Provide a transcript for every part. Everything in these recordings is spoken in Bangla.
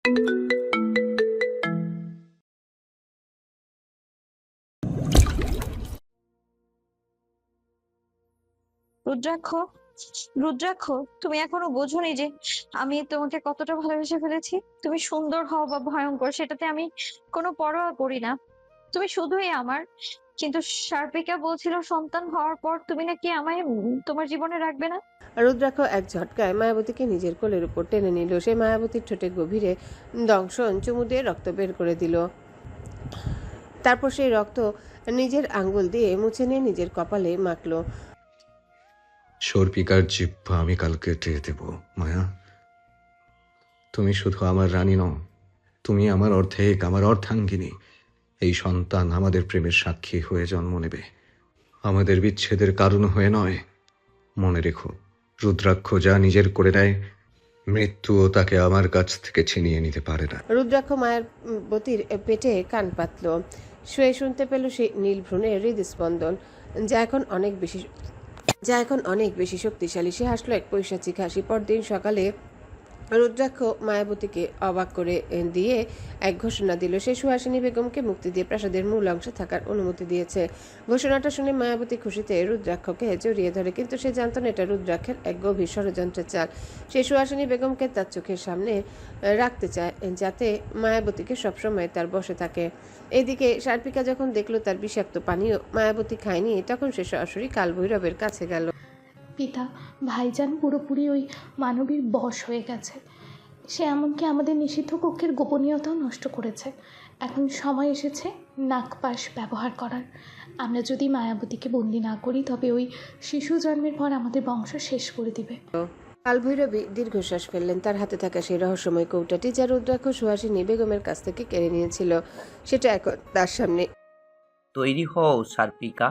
রুদ্রাক্ষ, রুদ্রাক্ষ, তুমি এখনো বোঝোনি যে আমি তোমাকে কতটা ভালোবেসে ফেলেছি। তুমি সুন্দর হও বা ভয়ঙ্কর সেটাতে আমি কোনো পরোয়া করি না। তুমি শুধুই আমার। কিন্তু সার্পিকা বলছিল সন্তান হওয়ার পর তুমি নাকি আমায় তোমার জীবনে রাখবে না। রুদ্রাক্ষ এক ঝটকায় মায়াবতীকে নিজের কোলের উপর টেনে নিল। সে মায়াবতীর ঠোঁটে গভীরে দংশন চুমু দিয়ে রক্ত বের করে দিল। তারপর সেই রক্ত নিজের আঙ্গুল দিয়ে মুছে নিয়ে নিজের কপালে মাখল। সর্পিকার জিহ্বা আমি কাল কেটে দেব মায়া। তুমি শুধু আমার রানী নও, তুমি আমার অর্ধেক, আমার অর্ধাঙ্গিনী। এই সন্তান আমাদের প্রেমের সাক্ষী হয়ে জন্ম নেবে, আমাদের বিচ্ছেদের কারণ হয়ে নয়। মনে রেখো, রুদ্রাক্ষ যা নিজের করে নেয়, মৃত্যুও তাকে আমার কাছ থেকে ছিনিয়ে নিতে পারে না। রুদ্রাক্ষ মায়াবতীর পেটে কান পাতল। শুয়ে শুনতে পেল সেই নীল ভ্রূণের হৃদস্পন্দন, যা এখন অনেক বেশি শক্তিশালী। সে হাসলো এক পৈশাচিক হাসি। পরদিন সকালে রুদ্রাক্ষ মায়াবতীকে অবাক করে দিয়ে এক ঘোষণা দিল। সে সুহাসিনী বেগমকে মুক্তি দিয়ে প্রাসাদের মূল অংশে থাকার অনুমতি দিয়েছে। ঘোষণাটা শুনে মায়াবতী খুশিতে রুদ্রাক্ষকে জড়িয়ে ধরে, কিন্তু সে জানত না এটা রুদ্রাক্ষের এক গভীর ষড়যন্ত্রের চাল। সে সুহাসিনী বেগমকে তার চোখের সামনে রাখতে চায়, যাতে মায়াবতীকে সবসময় তার বশে থাকে। এদিকে সার্পিকা যখন দেখলো তার বিষাক্ত পানীয় মায়াবতী খায়নি, তখন সে সরাসরি কালভৈরবের কাছে গেল। পিতা, ভাইজান পুরোপুরি ওই মানবীর বশ হয়ে গেছে। সে এমনকি আমাদের নিষিদ্ধ কক্ষের গোপনীয়তাও নষ্ট করেছে। এখন সময় এসেছে নাগপাশ ব্যবহার করার। আমরা যদি মায়াবতীকে বন্দি না করি, তবে ওই শিশু জন্মের পর আমাদের বংশ শেষ করে দিবে। কালভৈরবী দীর্ঘশ্বাস ফেললেন। তার হাতে থাকা সেই রহস্যময় কৌটাটি, যা রুদ্রাক্ষ সুহাসিনী বেগমের কাছ থেকে কেড়ে নিয়েছিল, সেটা এখন তার সামনে। তৈরি হও সার্পিকা,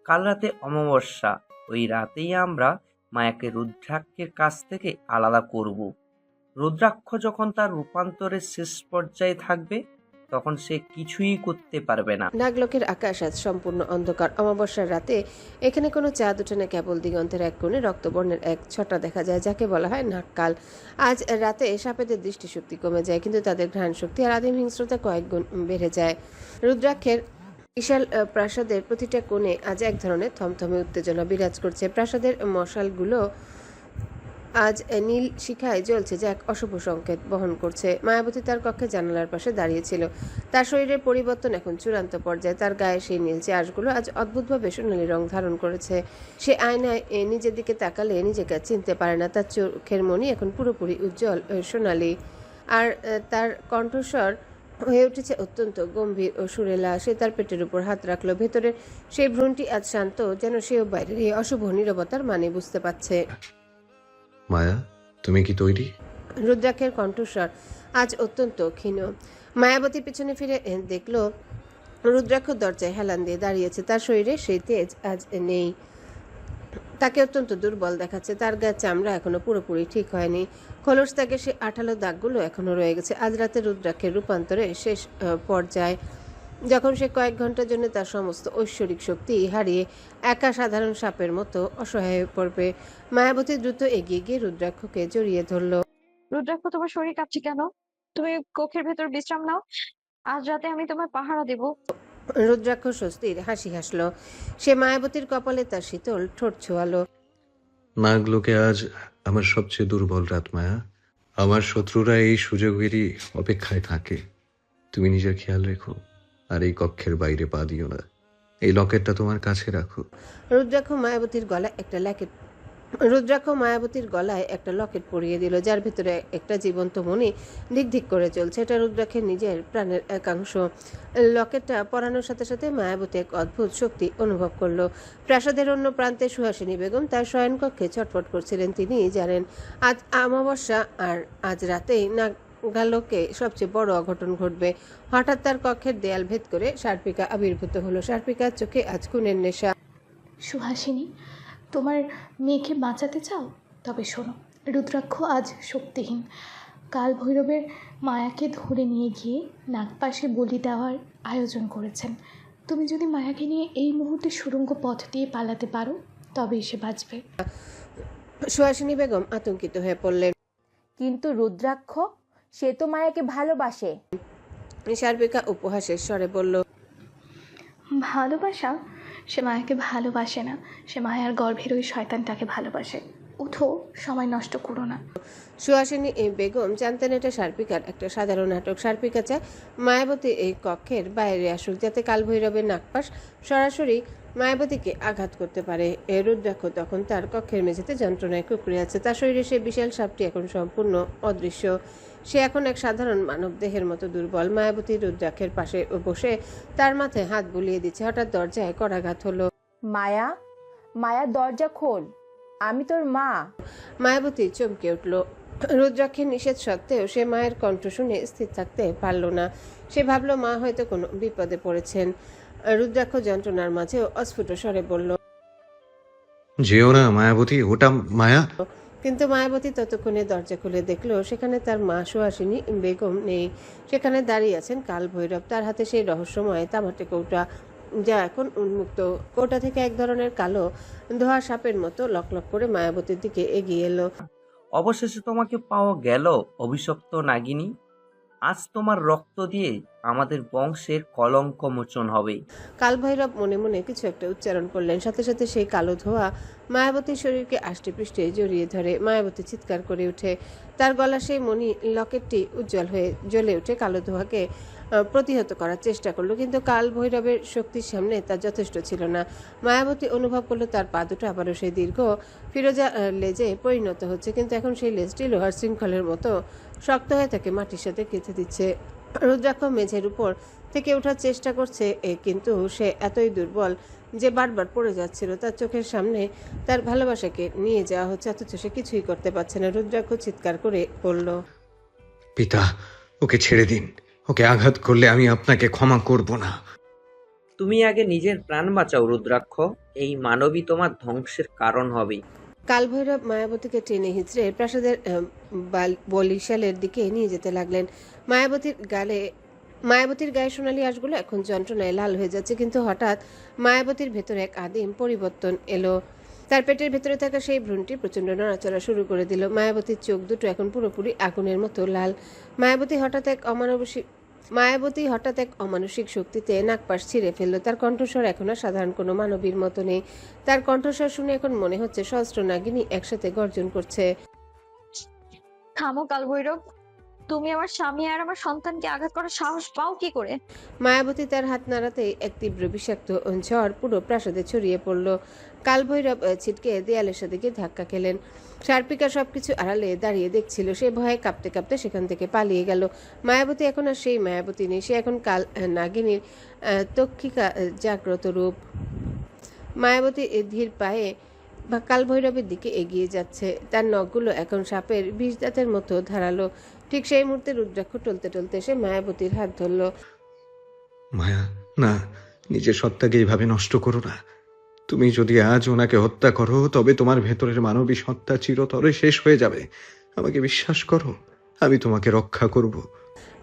কাল রাতে অমাবস্যা। ওই রাতেই আমরা মায়াকে রুদ্রাক্ষের কাছ থেকে আলাদা করব। রুদ্রাক্ষ যখন তার রূপান্তরের শেষ পর্যায়ে থাকবে, তখন সে কিছুই করতে পারবে না। নাগলোকের আকাশ আজ সম্পূর্ণ অন্ধকার। অমাবস্যার রাতে এখানে কোনো চাঁদ ওঠে না, কেবল দিগন্তের এক কোণে রক্তবর্ণের এক ছটা দেখা যায়, যাকে বলা হয় নাগকাল। আজ রাতে সাপেদের দৃষ্টিশক্তি কমে যায়, কিন্তু তাদের ঘ্রাণ শক্তি আর আদিম হিংস্রতা কয়েক গুণ বেড়ে যায়। রুদ্রাক্ষের বিশাল প্রাসাদের প্রতিটা কোণে আজ এক ধরনের থমথমে উত্তেজনা বিরাজ করছে। প্রাসাদের মশালগুলো আজ নীল শিখায় জ্বলছে, যা এক অশুভ সংকেত বহন করছে। মায়াবতী তার কক্ষে জানালার পাশে দাঁড়িয়েছিল। তার শরীরের পরিবর্তন এখন চূড়ান্ত পর্যায়ে। তার গায়ে সেই নীলচে আঁশগুলো আজ অদ্ভুতভাবে সোনালি রং ধারণ করেছে। সে আয়নায় নিজের দিকে তাকালে নিজেকে চিনতে পারে না। তার চোখের মণি এখন পুরোপুরি উজ্জ্বল সোনালি, আর তার কণ্ঠস্বর হয়ে উঠেছে অত্যন্ত গম্ভীর ও সুরেলা। সে তার পেটের উপর হাত রাখলো। ভেতরের সেই ভ্রূণটি আজ শান্ত, যেন সেও বাইরের এই অশুভ নীরবতার মানে বুঝতে পারছে। মায়া, তুমি কি তৈরি? রুদ্রাক্ষের কণ্ঠস্বর আজ অত্যন্ত ক্ষীণ। মায়াবতী পিছনে ফিরে দেখল রুদ্রাক্ষ দরজায় হেলান দিয়ে দাঁড়িয়েছে। তার শরীরে সেই তেজ আজ নেই। তাকে অত্যন্ত দুর্বল দেখাচ্ছে। তার গায়ের চামড়া এখনো পুরোপুরি ঠিক হয়নি। খোলস থেকে সে আঠালো দাগগুলো এখনো রয়ে গেছে। আজ রাতে রুদ্রাক্ষের রূপান্তরে শেষ পর্যায়ে, যখন সে কয়েক ঘন্টার জন্য তার সমস্ত ঐশ্বরিক শক্তি হারিয়ে একা সাধারণ সাপের মতো অসহায় হয়ে পড়বে। মায়াবতী দ্রুত এগিয়ে গিয়ে রুদ্রাক্ষকে জড়িয়ে ধরল। রুদ্রাক্ষ, তোমার শরীর কাঁপছে কেন? তুমি কক্ষের ভেতর বিশ্রাম নাও। আজ রাতে আমি তোমায় পাহারা দেব। রুদ্রাক্ষ স্বস্তির হাসি হাসল। সে মায়াবতীর কপালে তার শীতল ঠোঁট ছোঁয়ালো। নাগলোকে আজ আমার সবচেয়ে দুর্বল রাত মায়া। আমার শত্রুরা এই সুযোগেরই অপেক্ষায় থাকে। তুমি নিজের খেয়াল রেখো, আর এই কক্ষের বাইরে পা দিও না। এই লকেটটা তোমার কাছে রাখো। রুদ্রাক্ষ মায়াবতীর গলায় একটা লকেট পরিয়ে দিল, যার ভেতরে একটা জীবন্ত মণি ধিক করে চলছে। এটা রুদ্রাক্ষের নিজের প্রাণের একাংশ। লকেটটা পরানোর সাথে সাথে মায়াবতী এক অদ্ভুত শক্তি অনুভব করলো। প্রাসাদের অন্য প্রান্তে সুহাসিনী বেগম তার শয়নকক্ষে ছটফট করছিলেন। তিনি জানেন আজ অমাবস্যা, আর আজ রাতেই নাগালোকে সবচেয়ে বড় অঘটন ঘটবে। হঠাৎ তার কক্ষের দেয়াল ভেদ করে সার্পিকা আবির্ভূত হলো। সার্পিকার চোখে আজ খুনের নেশা। সুহাসিনী, তোমার মেয়েকে বাঁচাতে চাও? তবে শোনো, রুদ্রাক্ষ আজ শক্তিহীন। কাল ভৈরবের মায়াকে ধরে নিয়ে গিয়ে নাগপাশে বলি দেওয়ার আয়োজন করেছেন। তুমি যদি মায়াকে নিয়ে এই মুহূর্তে সুড়ঙ্গ পথ দিয়ে পালাতে পারো, তবেই সে বাঁচবে। সুহাসিনী বেগম আতঙ্কিত হয়ে পড়লেন। কিন্তু রুদ্রাক্ষ, সে তো মায়াকে ভালোবাসে। সার্বিকা উপহাসের স্বরে বলল, ভালোবাসা? সে মায়াকে ভালোবাসে না, সে মায়ার গর্ভের ওই শয়তানটাকে ভালোবাসে। উঠো, সময় নষ্ট করো না। সুহাসিনী বেগম জানতেন এটা সার্পিকার একটা সাধারণ নাটক। সার্পিকা চায় মায়াবতী এই কক্ষের বাইরে আসুক, যাতে কালভৈরবের নাগপাশ সরাসরি মায়াবতীকে আঘাত করতে পারে। রুদ্রাক্ষ তখন তার কক্ষের মেঝেতে যন্ত্রণায় কুঁকড়ে আছে। তার শরীরে সেই বিশাল সাপটি এখন সম্পূর্ণ অদৃশ্য। সে এখন এক সাধারণ মানব দেহের মতো দুর্বল। মায়াবতী রুদ্রাক্ষের পাশে বসে তার মাথায় হাত বুলিয়ে দিচ্ছে। হঠাৎ দরজায় করাঘাত হলো। মায়া, মায়া দরজা খোল, আমি তোর মা। মায়াবতী চমকে উঠল। রুদ্রাক্ষের নিষেধ সত্ত্বেও সে মায়ের কণ্ঠ শুনে স্থির থাকতে পারল না। সে ভাবল মা হয়তো কোনো বিপদে পড়েছেন। রুদ্রাক্ষ যন্ত্রণার মাঝেও অস্ফুট স্বরে বলল, যেও না মায়াবতী, ওটা মায়া। কিন্তু মায়াবতী ততক্ষণে দরজা খুলে দেখলো সেখানে তার মা সুহাসিনী বেগম নেই। সেখানে দাঁড়িয়ে আছেন কাল ভৈরব। তার হাতে সেই রহস্যময় তামাটে কৌটা, যা এখন উন্মুক্ত। কৌটা থেকে এক ধরনের কালো ধোয়া সাপের মতো লকলক করে মায়াবতীর দিকে এগিয়ে এলো। অবশেষে তোমাকে পাওয়া গেল অভিশপ্ত নাগিনী। আজ তোমার রক্ত দিয়ে আমাদের বংশের কলঙ্ক মোচন হবে। কাল ভৈরব মনে মনে কিছু একটা উচ্চারণ করলেন। সাথে সাথে সেই কালো ধোঁয়া মায়াবতীর শরীরকে আষ্টে পৃষ্ঠে জড়িয়ে ধরে। মায়াবতী চিৎকার করে ওঠে। তার গলা সেই মণি লকেটটি উজ্জ্বল হয়ে জ্বলে উঠে কালো ধোঁয়াকে প্রতিহত করার চেষ্টা করলো, কিন্তু কাল ভৈরবের শক্তির সামনে তা যথেষ্ট ছিল না। মায়াবতী অনুভব করলো তার পা দুটো আবারও সেই দীর্ঘ ফিরোজা লেজে পরিণত হচ্ছে, কিন্তু এখন সেই লেজটি লোহার শৃঙ্খলের মতো শক্ত হয়ে তাকে মাটির সাথে গেঁথে দিচ্ছে। রুদ্রাক্ষ মেঝের উপর থেকে ওঠার চেষ্টা করছে, কিন্তু সে এতই দুর্বল যে বারবার পড়ে যাচ্ছিল। তার চোখের সামনে তার ভালোবাসাকে নিয়ে যাওয়া হচ্ছে, অথচ সে কিছুই করতে পারছে না। রুদ্রাক্ষ চিৎকার করে বলল, পিতা, ওকে ছেড়ে দিন। ওকে আঘাত করলে আমি আপনাকে ক্ষমা করব না। তুমি আগে নিজের প্রাণ বাঁচাও রুদ্রাক্ষ, এই মানবী তোমার ধ্বংসের কারণ হবে। কালভৈরব মায়াবতীকে টেনে হিঁচড়ে প্রাসাদের বলিশালের দিকে নিয়ে যেতে লাগলেন। মায়াবতীর গায়ে সোনালী আঁশগুলো এখন যন্ত্রণায় লাল হয়ে যাচ্ছে, কিন্তু হঠাৎ মায়াবতীর ভেতরে এক আদিম পরিবর্তন এলো। তার পেটের ভেতরে থাকা সেই ভ্রূণটি প্রচণ্ড নড়াচড়া শুরু করে দিল। মায়াবতীর চোখ দুটো এখন পুরোপুরি আগুনের মতো লাল। মায়াবতী হঠাৎ এক অমানসিক শক্তিতে নাকপাশ ছিঁড়ে ফেলল। তার কণ্ঠস্বর এখন আর সাধারণ কোনো মানবীর মতো নেই। তার কণ্ঠস্বর শুনে এখন মনে হচ্ছে সহস্র নাগিনী একসাথে গর্জন করছে। থামো কাল ভৈরব, তুমি আমার স্বামী আর আমার সন্তানকে আঘাত করার সাহস পাও কি করে? মায়াবতী তার হাত নাড়াতেই এক তীব্র বিষাক্ত ঝড় পুরো প্রাসাদে ছড়িয়ে পড়ল। কালভৈরব ছিটকে দেয়ালের সাথে গিয়ে ধাক্কা খেলেন। সার্পিকা সবকিছু আড়ালে দাঁড়িয়ে দেখছিল। সে ভয়ে কাঁপতে কাঁপতে সেখান থেকে পালিয়ে গেল। মায়াবতী এখন আর সেই মায়াবতী নেই, সে এখন কাল নাগিনীর তক্ষিকা জাগ্রত রূপ। মায়াবতী ধীর পায়ে কালভৈরবের দিকে এগিয়ে যাচ্ছে। তার নখগুলো এখন সাপের বিষ দাঁতের মতো ধারালো। ঠিক সেই মুহূর্তে রুদ্রাক্ষ টলতে টলতে সে মায়াবতীর হাত ধরল। মায়া, না, নিজের সত্তাকে এইভাবে নষ্ট করো না। তুমি যদি আজ ওনাকে হত্যা করো, তবে তোমার ভেতরের মানবী সত্তা চিরতরে শেষ হয়ে যাবে। আমাকে বিশ্বাস করো, আমি তোমাকে রক্ষা করব।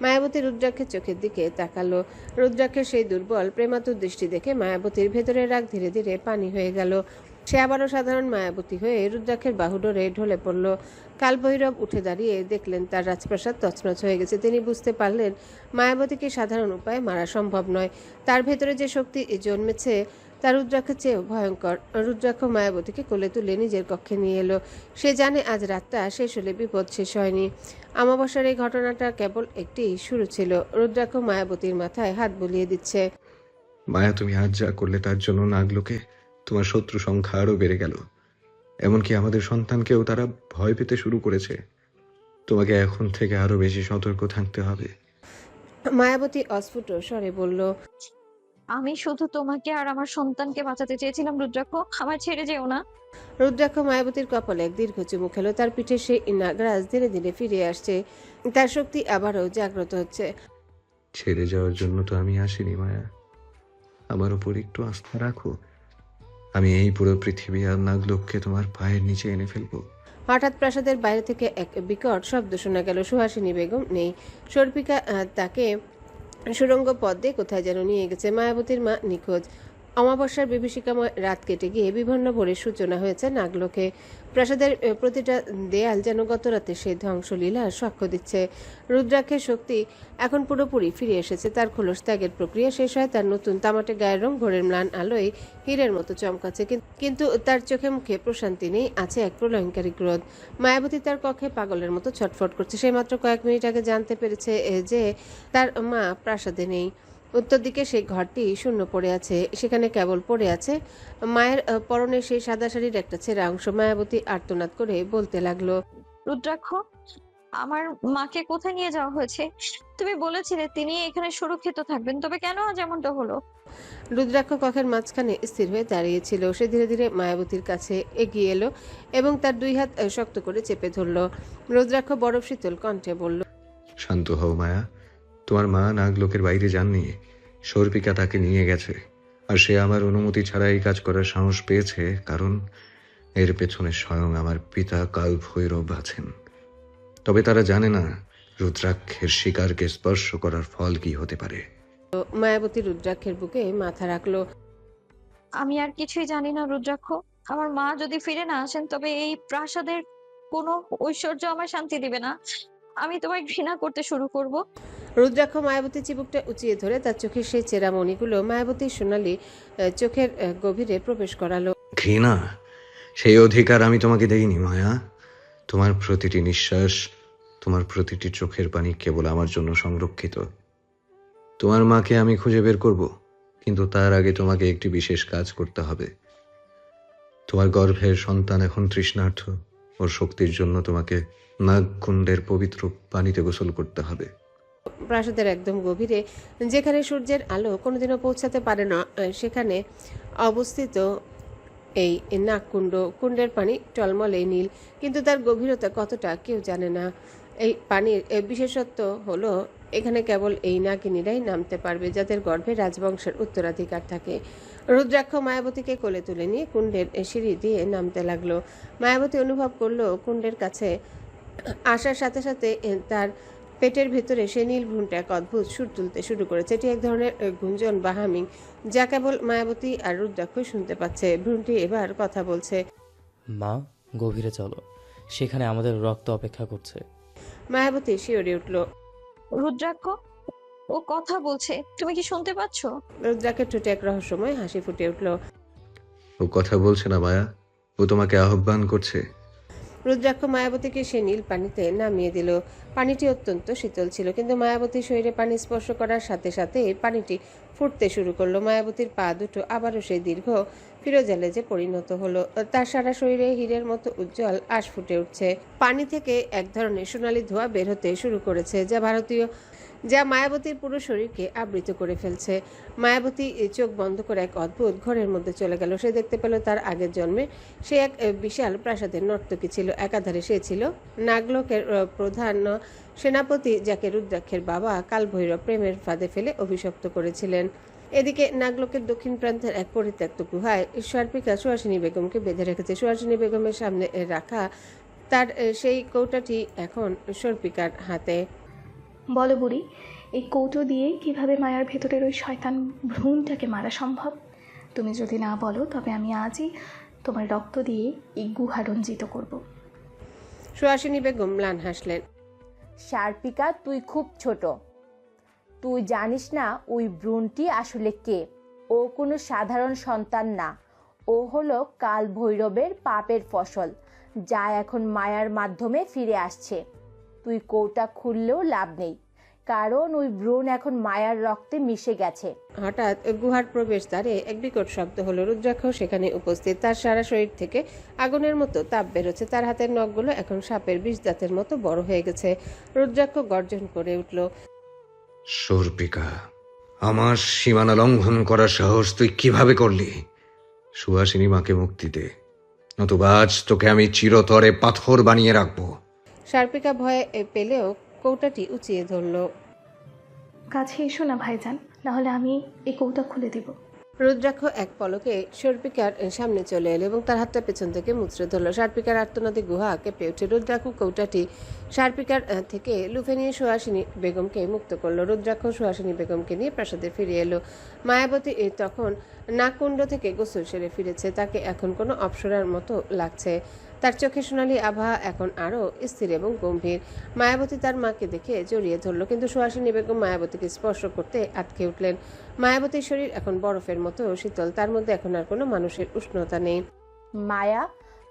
মায়াবতী রুদ্রাক্ষের চোখের দিকে তাকালো। রুদ্রাক্ষের সেই দুর্বল প্রেমাতুর দৃষ্টি দেখে মায়াবতীর ভেতরের রাগ ধীরে ধীরে পানি হয়ে গেল। সে আবারও সাধারণ মায়াবতী হয়ে রুদ্রাক্ষের বাহুডোরে ঢলে পড়ল। কালভৈরব উঠে দাঁড়িয়ে দেখলেন তার রাজপ্রাসাদ তছনছ হয়ে গেছে। তিনি বুঝতে পারলেন মায়াবতীকে সাধারণ উপায়ে মারা সম্ভব নয়। তার ভেতরে যে শক্তি জন্মেছে তা রুদ্রাক্ষের চেয়েও ভয়ঙ্কর। রুদ্রাক্ষ মায়াবতীকে কোলে তুলে নিজের কক্ষে নিয়ে এলো। সে জানে আজ রাতটা শেষ হলে বিপদ শেষ হয়নি। অমাবস্যার এই ঘটনাটা কেবল একটি শুরু ছিল। রুদ্রাক্ষ মায়াবতীর মাথায় হাত বুলিয়ে দিচ্ছে। মায়া, তুমি আজ যা করলে তার জন্য নাগলোকে তোমার শত্রু সংখ্যা আরো বেড়ে গেল। এমনকি আমাদের সন্তানকেও তারা ভয় পেতে শুরু করেছে। তোমাকে এখন থেকে আরো বেশি সতর্ক থাকতে হবে। মায়াবতী অস্ফুট স্বরে বলল, আমি শুধু তোমাকে আর আমার সন্তানকে বাঁচাতে চেয়েছিলাম রুদ্রাক্ষ, আমার ছেড়ে যেও না। রুদ্রাক্ষ মায়াবতীর কপালে এক দীর্ঘ চুমু খেলো। তার পিঠে সেই নাগরাজ ধীরে ধীরে ফিরে আসছে। তার শক্তি আবারও জাগ্রত হচ্ছে। ছেড়ে যাওয়ার জন্য তো আমি আসিনি মায়া। আমার উপর একটু আস্থা রাখো। আমি এই পুরো পৃথিবী আর নাগলোককে তোমার পায়ের নিচে এনে ফেলবো। হঠাৎ প্রাসাদের বাইরে থেকে এক বিকট শব্দ শোনা গেল। সুহাসিনী বেগম নেই। সর্পিকা তাকে সুড়ঙ্গ পথ দিয়ে কোথায় যেন নিয়ে গেছে। মায়াবতীর মা নিখোঁজ। অমাবস্যার বিভীষিকাময় রাত কেটে গিয়ে বিভিন্ন ভোরের সূচনা হয়েছে নাগলোকে। প্রাসাদের প্রতিটা দেয়াল যেন গত রাতে সেই ধ্বংসলীলার সাক্ষ্য দিচ্ছে। রুদ্রাক্ষের শক্তি এখন পুরোপুরি ফিরে এসেছে। তার খোলস ত্যাগের প্রক্রিয়া শেষ হয়। তার নতুন তামাটে গায়ের রং ভোরের ম্লান আলোয় হীরের মতো চমকাচ্ছে। কিন্তু তার চোখে মুখে প্রশান্তি নেই, আছে এক প্রলয়ঙ্কারী ক্রোধ। মায়াবতী তার কক্ষে পাগলের মতো ছটফট করছে। সে মাত্র কয়েক মিনিট আগে জানতে পেরেছে যে তার মা প্রাসাদে নেই। উত্তর দিকে সেই ঘরটি শূন্য পড়ে আছে। সেখানে কেবল পড়ে আছে মায়ের পরনে সেই সাদা শাড়ির একটা ছেঁড়া অংশ। মায়াবতী আর্তনাদ করে বলতে লাগলো, রুদ্রাক্ষ, আমার মাকে কোথায় নিয়ে যাওয়া হয়েছে? তুমি বলেছিলে তিনি এখানে সুরক্ষিত থাকবেন, তবে কেন আজ এমনটা হলো? রুদ্রাক্ষ কক্ষের মাঝখানে স্থির হয়ে দাঁড়িয়েছিল। সে ধীরে ধীরে মায়াবতীর কাছে এগিয়ে এলো এবং তার দুই হাত শক্ত করে চেপে ধরল। রুদ্রাক্ষ বরফ শীতল কণ্ঠে বলল, শান্ত হও মায়া। তোমার মা নাগলোকের বাইরে যাননি, সর্পিকা তাকে নিয়ে গেছে। আর সে আমার অনুমতি ছাড়া এই কাজ করার সাহস পেয়েছে, কারণ এর পেছনে স্বয়ং আমার পিতা কাল ভৈরব আছেন। তবে তারা জানে না রুদ্রাক্ষের শিকারকে স্পর্শ করার ফল কি হতে পারে। মায়াবতী রুদ্রাক্ষের বুকে মাথা রাখলো। আমি আর কিছুই জানি না রুদ্রাক্ষ। আমার মা যদি ফিরে না আসেন, তবে এই প্রাসাদের কোনো ঐশ্বর্য আমার শান্তি দিবে না। আমি তোমায় ঘৃণা করতে শুরু করব। রুদ্রাক্ষ মায়াবতীর চিবুকটা উঁচিয়ে ধরে তার চোখের সেই চেরা মণিগুলো মায়াবতীর সোনালি চোখের গভীরে প্রবেশ করালো। ঘৃণা? সেই অধিকার আমি তোমাকে দেইনি মায়া। তোমার প্রতিটি নিঃশ্বাস, তোমার প্রতিটি চোখের পানি কেবল আমার জন্য সংরক্ষিত। তোমার মাকে আমি খুঁজে বের করব, কিন্তু তার আগে তোমাকে একটি বিশেষ কাজ করতে হবে। তোমার গর্ভের সন্তান এখন তৃষ্ণার্ত। ওর শক্তির জন্য তোমাকে নাগকুণ্ডের পবিত্র পানিতে গোসল করতে হবে। প্রাসাদের একদম গভীরে, যেখানে সূর্যের আলো কোনোদিনও পৌঁছাতে পারে না, সেখানে অবস্থিত এই নাগকুণ্ড। কুণ্ডের পানি টলমলে নীল, কিন্তু তার গভীরতা কতটা কেউ জানে না। এই পানির বিশেষত্ব হলো এখানে কেবল এই নাগিনীরাই নামতে পারবে যাদের গর্ভে রাজবংশের উত্তরাধিকার থাকে। রুদ্রাক্ষ মায়াবতীকে কোলে তুলে নিয়ে কুণ্ডের সিঁড়ি দিয়ে নামতে লাগলো। মায়াবতী অনুভব করলো কুণ্ডের কাছে আসার সাথে সাথে তার পেটের ভেতরে সে নীল ভ্রূণটা এক অদ্ভুত সুর তুলতে শুরু করেছে। এটি এক ধরনের গুঞ্জন বা হামিং, যা কেবল মায়াবতী আর রুদ্রাক্ষ শুনতে পাচ্ছে। ভ্রূণটি এবার কথা বলছে। মা, গভীরে চলো, সেখানে আমাদের রক্ত অপেক্ষা করছে। মায়াবতী শিওরে উঠল। রুদ্রাক্ষ, ও কথা বলছে, তুমি কি শুনতে পাচ্ছ? রুদ্রাক্ষের ঠোঁটে এক রহস্যময় হাসি ফুটে উঠল। ও কথা বলছে না মায়া, ও তোমাকে আহ্বান করছে। রুদ্রাক্ষ মায়াবতীকে সে নীল পানিতে নামিয়ে দিল। পানিটি অত্যন্ত শীতল ছিল, কিন্তু মায়াবতীর শরীরে পানি স্পর্শ করার সাথে সাথে পানিটি ফুটতে শুরু করলো। মায়াবতীর পা দুটো আবারও সেই দীর্ঘ ফিরোজালে যে পরিণত হলো। তার সারা শরীরে হীরের মতো উজ্জ্বল আশ ফুটে উঠছে। পানি থেকে এক ধরনের সোনালী ধোঁয়া বের হতে শুরু করেছে, যা মায়াবতীর পুরো শরীরকে আবৃত করে ফেলছে। মায়াবতী চোখ বন্ধ করে এক অদ্ভুত ঘরের মধ্যে চলে গেল। সে দেখতে পেল তার আগের জন্মে সে এক বিশাল প্রাসাদের নর্তকী ছিল। একাধারে সে ছিল নাগলোকের প্রধান সেনাপতি, যাকে রুদ্রাক্ষের বাবা কালভৈরব প্রেমের ফাঁদে ফেলে অভিশপ্ত করেছিলেন। এদিকে নাগলোকের দক্ষিণ প্রান্তের এক পরিত্যক্ত গুহায় সর্পিকা সুহাসিনী বেগমকে বেঁধে রেখেছে। সুহাসিনী বেগমের সামনে রাখা তার সেই কৌটাটি এখন সর্পিকার হাতে। বলো বুড়ি, এই কৌটো দিয়ে কিভাবে মায়ার ভেতরের ওই শয়তান ভ্রূণটাকে মারা সম্ভব? তুমি যদি না বলো, তবে আমি আজই তোমার রক্ত দিয়ে এই গুহা রঞ্জিত করব। সুহাসিনী বেগম ম্লান হাসলেন। সার্পিকা, তুই খুব ছোট, তুই জানিস না ওই ভ্রূণটি আসলে কে। ও কোনো সাধারণ সন্তান না, ও হলো কাল ভৈরবের পাপের ফসল, যা এখন মায়ার মাধ্যমে ফিরে আসছে। তুই কৌটা খুললেও লাভ নেই, কারণ ওই ভ্রূণ এখন মায়ার রক্তে মিশে গেছে। হঠাৎ গুহার প্রবেশদ্বারে এক বিকট শব্দ হলো। রুদ্রাক্ষ সেখানে উপস্থিত। তার সারা শরীর থেকে আগুনের মতো তাপ বেরোচ্ছে। তার হাতের নখগুলো এখন সাপের বিষ দাঁতের মতো বড় হয়ে গেছে। রুদ্রাক্ষ গর্জন করে উঠল। সর্পিকা, আমার সীমানা লঙ্ঘন করার সাহস তুই কিভাবে করলি? সুহাসিনী মাকে মুক্তি দে, নতুবা আজ তোকে আমি চিরতরে পাথর বানিয়ে রাখবো। সার্পিকা ভয়ে পেলেও কৌটাটি উঁচিয়ে ধরল। কাছে এসো না ভাইজান, নাহলে আমি এই কৌটা খুলে দেব। রুদ্রাক্ষ এক পলকে সর্পিকার সামনে চলে এলো এবং তার হাতটা পেছন থেকে মুচড়ে ধরলো। সার্পিকার আর্তনাদে গুহা কেঁপে ওঠে। রুদ্রাক্ষ কৌটাটি সার্পিকার থেকে লুফে নিয়ে সুহাসিনী বেগমকে মুক্ত করলো। রুদ্রাক্ষ সুহাসিনী বেগমকে নিয়ে প্রাসাদে ফিরে এলো। মায়াবতী তখন নাগকুণ্ড থেকে গোসল সেরে ফিরেছে। তাকে এখন কোনো অপ্সরার মতো লাগছে। তার চোখে সোনালি আভা এখন আরও স্থির এবং গম্ভীর। মায়াবতী তার মাকে দেখে জড়িয়ে ধরল, কিন্তু সুহাসিনী বেগম মায়াবতীকে স্পর্শ করতে আটকে উঠলেন। মায়াবতীর শরীর এখন বরফের মতো শীতল, তার মধ্যে এখন আর কোনো মানুষের উষ্ণতা নেই। মায়া,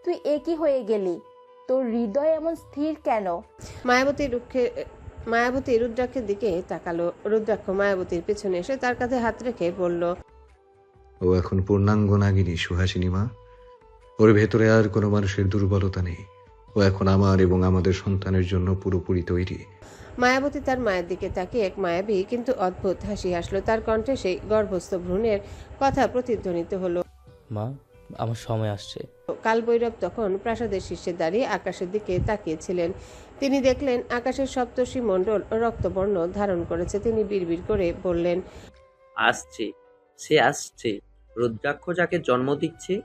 তুই একই হয়ে গেলি, তোর হৃদয় এমন স্থির কেন? মায়াবতী রুদ্রাক্ষের দিকে তাকালো। রুদ্রাক্ষ মায়াবতীর পেছনে এসে তার কাঁধে হাত রেখে বলল, ও এখন পূর্ণাঙ্গ নাগিনী সুহাসিনী মা। ওর ভেতরে আর কোনো মানুষের দুর্বলতা নেই। ও এখন আমার এবং আমাদের সন্তানের জন্য পুরোপুরি তৈরি। মায়াবতী তার মায়ের দিকে তাকিয়ে এক মায়াবী কিন্তু অদ্ভুত হাসি হাসলো। তার কণ্ঠে সেই গর্ভস্থ ভ্রূণের কথা প্রতিধ্বনিত হলো। মা, আমার সময় আসছে। কালভৈরব তখন প্রাসাদের শীর্ষে দাঁড়িয়ে আকাশের দিকে তাকিয়েছিলেন। তিনি দেখলেন আকাশের সপ্তর্ষি মণ্ডল রক্তবর্ণ ধারণ করেছে। তিনি বিড়বিড় করে বললেন, আসছে, সে আসছে। রুদ্রাক্ষ যাকে জন্ম দিচ্ছে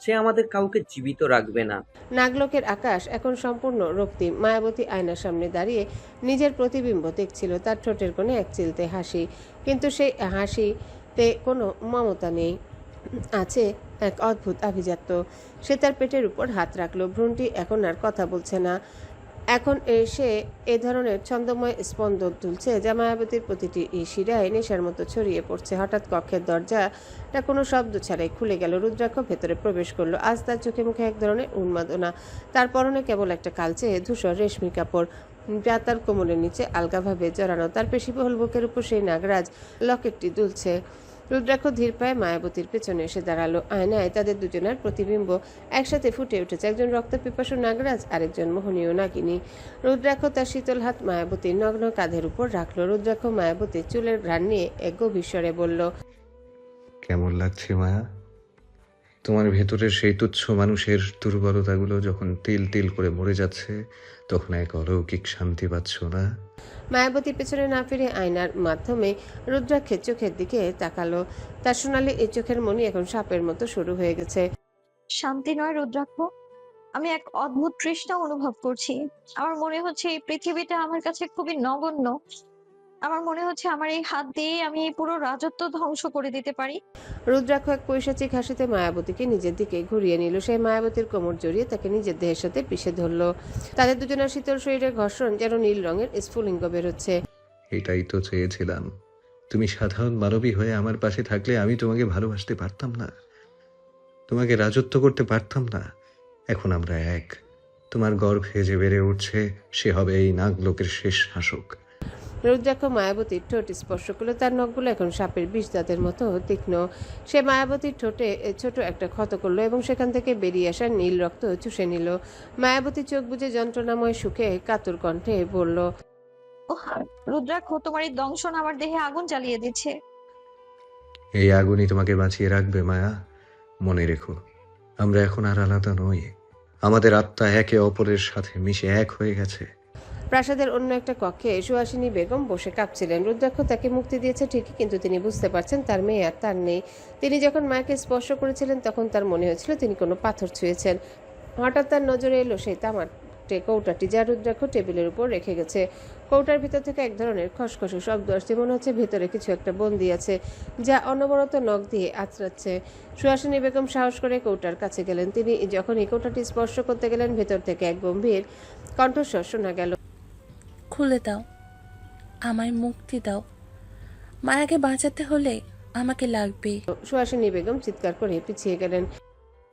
সে আমাদের কাউকে জীবিত রাখবে না। নাগলোকের আকাশ এখন সম্পূর্ণ রক্তিম। মায়াবতী আয়নার সামনে দাঁড়িয়ে নিজের প্রতিবিম্ব দেখছিল। তার ঠোঁটের কোণে এক চিলতে হাসি, কিন্তু সেই হাসিতে কোনো মমতা নেই, আছে এক অদ্ভুত আভিজাত্য। সে তার পেটের উপর হাত রাখলো। ভ্রূণটি এখন আর কথা বলছে না। এখন সে এ ধরনের ছন্দময় স্পন্দন তুলছে যা মায়াবতীর প্রতিটি শিরায় নেশার মতো ছড়িয়ে পড়ছে। হঠাৎ কক্ষের দরজাটা কোনো শব্দ ছাড়াই খুলে গেল। রুদ্রাক্ষ ভেতরে প্রবেশ করলো। আজ তার চোখে মুখে এক ধরনের উন্মাদনা। তার পরনে কেবল একটা কালচে ধূসর রেশমি কাপড়, যা তার কোমরের নিচে আলগাভাবে জড়ানো। তার পেশিবহুল বুকের উপর সেই নাগরাজ লকেটটি দুলছে। রুদ্রাক্ষ ধীর পায়ে মায়াবতীর পেছনে এসে দাঁড়ালো। আয়নায় তাদের দুজনের প্রতিবিম্ব একসাথে ফুটে উঠেছে, একজন রক্তপিপাসু নাগরাজ, আরেকজন মোহনীয় নাগিনী। রুদ্রাক্ষ তার শীতল হাত মায়াবতীর নগ্ন কাঁধের উপর রাখলো। রুদ্রাক্ষ মায়াবতীর চুলের ঘ্রাণ নিয়ে এক গভীর স্বরে বলল, কেমন লাগছে মায়া? তোমার ভেতরের সেই তুচ্ছ মানুষের দুর্বলতাগুলো যখন তিল তিল করে মরে যাচ্ছে, তখন এক অলৌকিক শান্তি পাচ্ছ না? মায়াবতী পেছনে না ফিরে আয়নার মাধ্যমে রুদ্রাক্ষের চোখের দিকে তাকালো। তার সোনালি এই চোখের মণি এখন সাপের মতো শুরু হয়ে গেছে। শান্তি নয় রুদ্রাক্ষ, আমি এক অদ্ভুত তৃষ্ণা অনুভব করছি। আমার মনে হচ্ছে এই পৃথিবীটা আমার কাছে খুবই নগণ্য। আমার মনে হচ্ছে আমার এই হাত দিয়ে আমি এই পুরো রাজত্ব ধ্বংস করে দিতে পারি। রুদ্রাক্ষ এক পৈশাচিক হাসিতে মায়াবতীকে নিজের দিকে ঘুরিয়ে নিল। সেই মায়াবতীর কোমর জড়িয়ে তাকে নিজের দেহের সাথে পিষে ধরল। তাদের দুজনের শীতল শরীরের ঘর্ষণ যেন নীল রঙের স্ফুলিঙ্গ বেরোচ্ছে। এটাই তো চেয়েছিলাম। তুমি সাধারণ মানবী হয়ে আমার পাশে থাকলে আমি তোমাকে ভালোবাসতে পারতাম না, তোমাকে রাজত্ব করতে পারতাম না। এখন আমরা এক। তোমার গর্ভে যে বেড়ে উঠছে সে হবে এই নাগলোকের শেষ শাসক। রুদ্রাক্ষ মায়াবতীর ঠোঁট স্পর্শ করলো। তার নখগুলো এখন সাপের বিষ দাঁতের মতো তীক্ষ্ণ। সে মায়াবতীর ঠোঁটে ছোট একটা ক্ষত করলো এবং সেখান থেকে বেরিয়ে আসা নীল রক্ত চুষে নিল। মায়াবতী চোখ বুজে যন্ত্রণাময় সুখে কাতর কণ্ঠে বলল, ওহ রুদ্রাক্ষ, তোমার এই দংশন আমার দেহে আগুন জ্বালিয়ে দিচ্ছে। এই আগুনই তোমাকে বাঁচিয়ে রাখবে মায়া। মনে রেখো, আমরা এখন আর আলাদা নই। আমাদের আত্মা একে অপরের সাথে মিশে এক হয়ে গেছে। প্রাসাদের অন্য একটা কক্ষে সুহাসিনী বেগম বসে কাঁপছিলেন। রুদ্রাক্ষ তাকে মুক্তি দিয়েছে ঠিকই, কিন্তু তিনি বুঝতে পারছেন তার মেয়ে আর তার নেই। তিনি যখন মাকে স্পর্শ করেছিলেন তখন তার মনে হয়েছিল তিনি কোনো পাথর ছুঁয়েছেন। হঠাৎ তার নজরে এলো সেই তামার কৌটাটি, যা রুদ্রাক্ষ টেবিলের উপর রেখে গেছে। কৌটার ভিতর থেকে এক ধরনের খসখসে শব্দ আসছে। মনে হচ্ছে ভেতরে কিছু একটা বন্দি আছে, যা অনবরত নখ দিয়ে আঁচড়াচ্ছে। সুহাসিনী বেগম সাহস করে কৌটার কাছে গেলেন। তিনি যখন এই কৌটাটি স্পর্শ করতে গেলেন, ভেতর থেকে এক গম্ভীর কণ্ঠস্বর শোনা গেল, খুলে দাও, আমায় মুক্তি দাও। মায়াকে বাঁচাতে হলে আমাকে লাগবে। সুহাসিনী বেগম চিৎকার করে পিছিয়ে গেলেন।